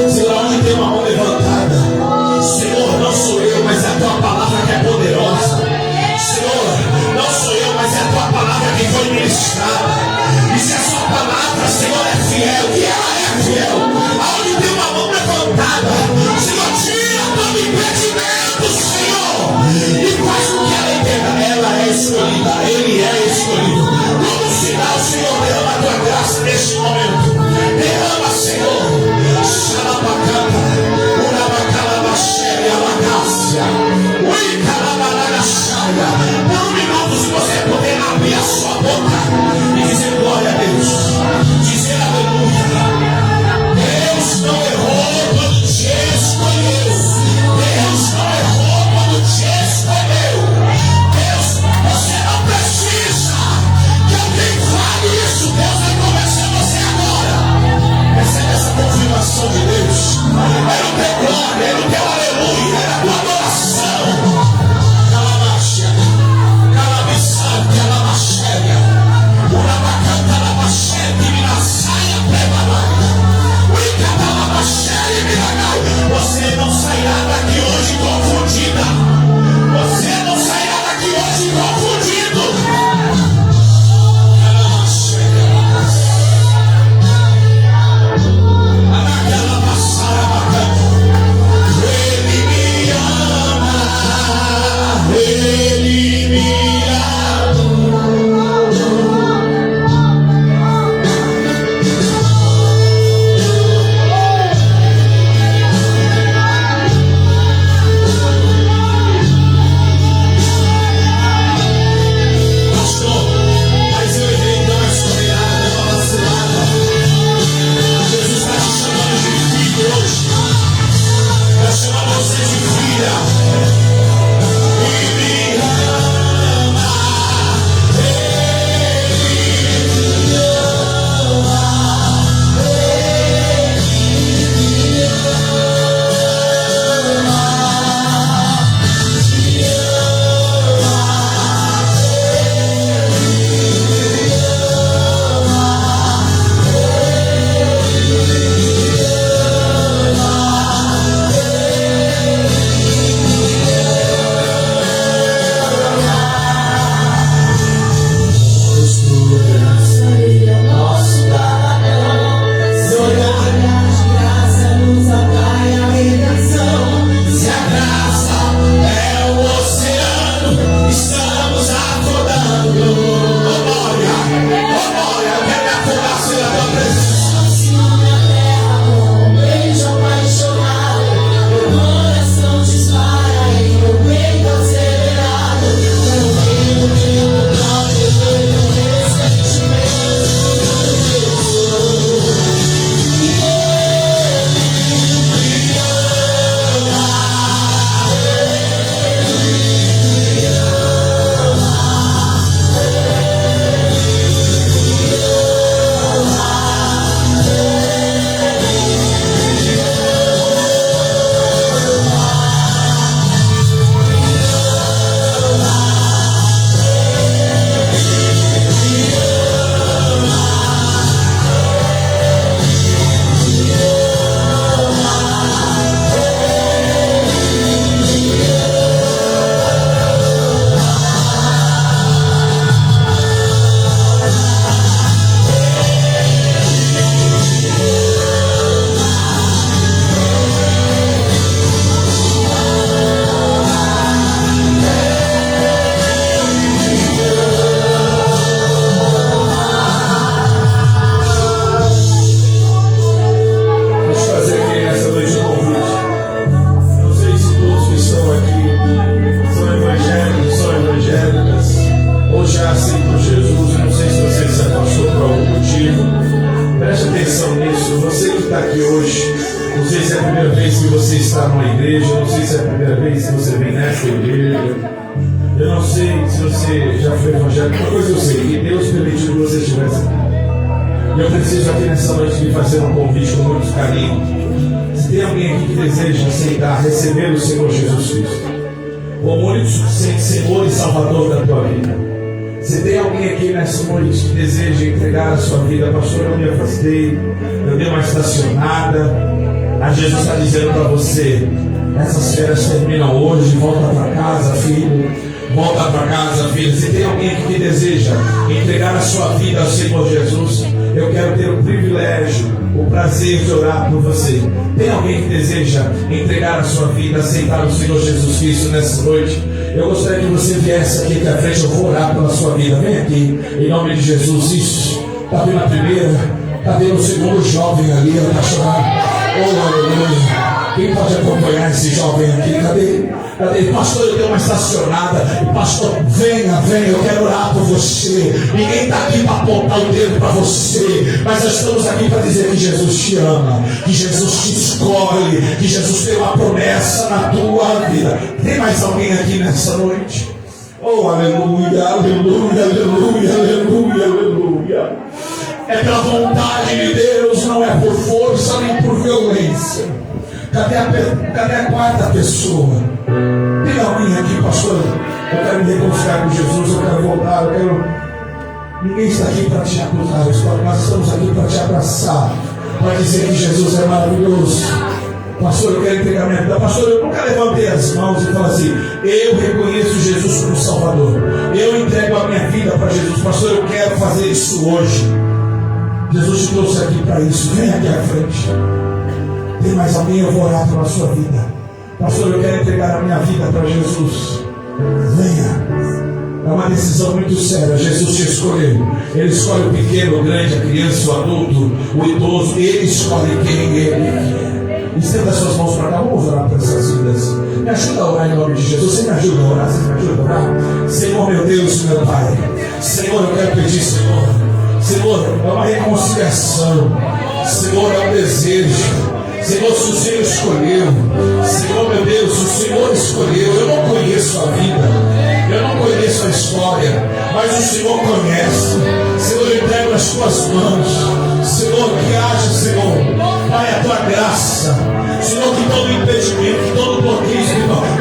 Senhor, Por um minuto, se você puder abrir a sua boca e dizer glória a Deus, dizer aleluia. Deus não errou quando te escolheu. Deus não errou quando te escolheu. Deus, você não precisa que alguém fale isso. Deus vai convencer você agora. Recebe essa confirmação de Deus. É no teu glória, é no teu aleluia, é na tua adoração. Calabaixa, calabissal, calabachega. Urabacanta, labachega, minasaia, prebalaya. Uricabalabaxega, minagai. Você não sairá daqui hoje confundida. Você não sairá daqui hoje confundido. Eu preciso aqui nessa noite lhe fazer um convite com muito carinho. Se tem alguém aqui que deseja aceitar, receber o Senhor Jesus Cristo como único suficiente Senhor e Salvador da tua vida. Se tem alguém aqui nessa noite que deseja entregar a sua vida, pastor, eu me afastei, eu dei uma estacionada. A Jesus está dizendo para você: essas férias terminam hoje, volta para casa, filho. Volta para casa, filho. Se tem alguém aqui que deseja entregar a sua vida ao Senhor Jesus, eu quero ter o privilégio, o prazer de orar por você. Tem alguém que deseja entregar a sua vida, aceitar o Senhor Jesus Cristo nessa noite? Eu gostaria que você viesse aqui à frente, eu vou orar pela sua vida. Vem aqui, em nome de Jesus. Isso. Está vendo a primeira? Está vendo o segundo jovem ali, está chorando. Oh, aleluia. Quem pode acompanhar esse jovem aqui? Cadê? Pastor, eu dei uma estacionada. Pastor, venha, eu quero orar por você. Ninguém está aqui para apontar o dedo para você, mas nós estamos aqui para dizer que Jesus te ama, que Jesus te escolhe, que Jesus tem uma promessa na tua vida. Tem mais alguém aqui nessa noite? Oh, aleluia, aleluia, aleluia, aleluia, aleluia. É pela vontade de Deus, não é por força nem por violência. Cadê a quarta pessoa? Tem alguém aqui, pastor? Eu quero me reconciliar com Jesus, eu quero voltar, Ninguém está aqui para te acusar, nós estamos aqui para te abraçar, para dizer que Jesus é maravilhoso. Pastor, eu quero entregar minha vida. Pastor, eu nunca levantei as mãos e falei assim: eu reconheço Jesus como Salvador, eu entrego a minha vida para Jesus. Pastor, eu quero fazer isso hoje. Jesus te trouxe aqui para isso. Vem aqui à frente. Tem mais alguém? Eu vou orar pela sua vida. Pastor, eu quero entregar a minha vida para Jesus. Venha. É uma decisão muito séria. Jesus te escolheu. Ele escolhe o pequeno, o grande, a criança, o adulto, o idoso. Ele escolhe quem ele quer. Estenda as suas mãos para cá. Vamos orar por essas vidas. Me ajuda a orar em nome de Jesus. Você me ajuda a orar? Você me ajuda a orar? Senhor, meu Deus, meu Pai. Senhor, eu quero pedir, Senhor, é uma reconciliação. Senhor, é um desejo. Senhor, se o Senhor escolheu, Senhor, meu Deus, o Senhor escolheu. Eu não conheço a vida, eu não conheço a história, mas o Senhor conhece. Senhor, eu entrego nas tuas mãos. Senhor, que haja, Senhor, Pai, a tua graça. Senhor, que todo impedimento, que todo bloqueio,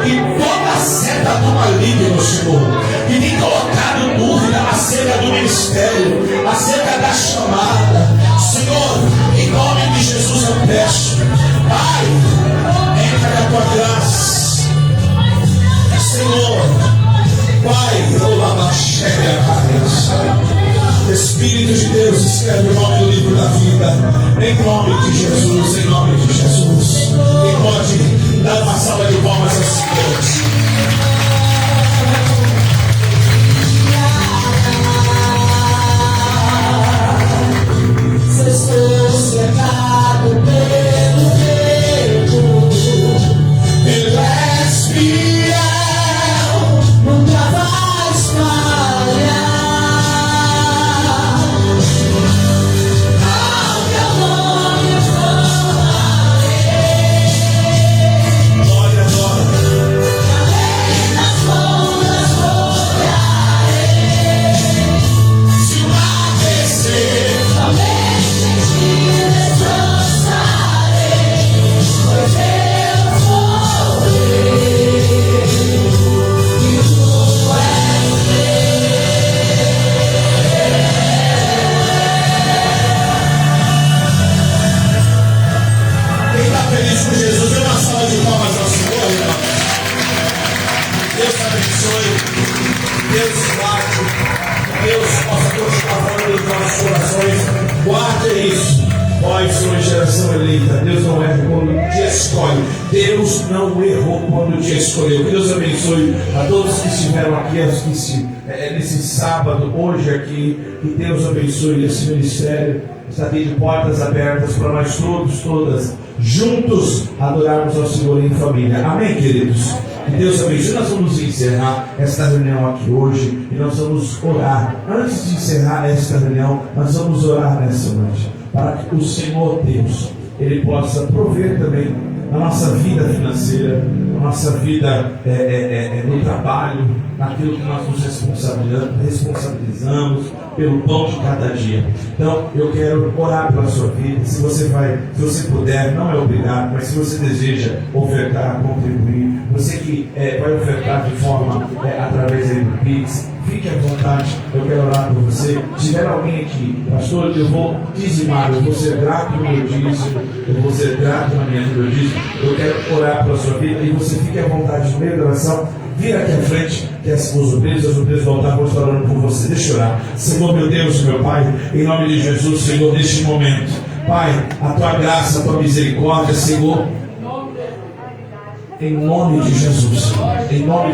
que toda seta do maligno, Senhor, que tem colocado dúvida acerca do ministério, acerca da chamada, Senhor, em nome de Jesus eu peço, Pai, entra na tua graça, Senhor, Pai, Espírito de Deus, escreve o nome do livro da vida, em nome de Jesus, em nome de Jesus. E pode dar uma salva de palmas a Deus. Estou cercado pelo medo. Ele és fiel, nunca vais falhar. Ao teu nome clamarei. Glória, glória. Além das ondas voarei. Se o mar descer, também Guarde isso. Nós somos geração eleita. Deus não erra quando te escolhe. Deus não errou quando te escolheu. Que Deus abençoe a todos que estiveram aqui, aos que nesse sábado, hoje aqui. Que Deus abençoe esse ministério. Está aqui de portas abertas para nós todas, juntos adorarmos ao Senhor em família. Amém, queridos? Que Deus abençoe. Nós vamos encerrar esta reunião aqui hoje e nós vamos orar. Antes de encerrar esta reunião, nós vamos orar nessa noite para que o Senhor Deus, Ele possa prover também na nossa vida financeira, na nossa vida no trabalho, naquilo que nós nos responsabilizamos pelo pão de cada dia. Então, eu quero orar pela sua vida. Se você puder, não é obrigado, mas se você deseja ofertar, contribuir, você que vai ofertar de forma através aí do Pix, fique à vontade, eu quero orar por você. Se tiver alguém aqui, pastor, eu vou dizimar, eu vou ser grato no meu dízimo, eu vou ser grato na minha vida, eu quero orar pela sua vida e você fique à vontade no meio da oração. Vira aqui à frente, que os obreiros vão estar orando por você. Deixa eu orar. Senhor, meu Deus, meu Pai, em nome de Jesus, Senhor, neste momento, Pai, a tua graça, a tua misericórdia, Senhor, em nome de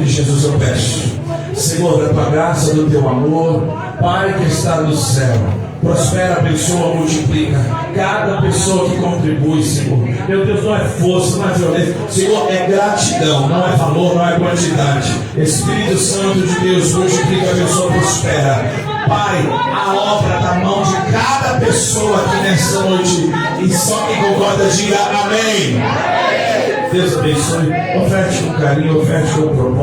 Jesus eu peço, Senhor, da tua graça, do teu amor, Pai que está no céu, Prospera, abençoa, multiplica. Cada pessoa que contribui, Senhor. Meu Deus, não é força, não é violência. Senhor, é gratidão, não é valor, não é quantidade. Espírito Santo de Deus, multiplica, abençoa, prospera. Pai, a obra da mão de cada pessoa aqui nessa noite. E só quem concorda, diga amém. Deus abençoe. Oferte com carinho, oferte com propósito.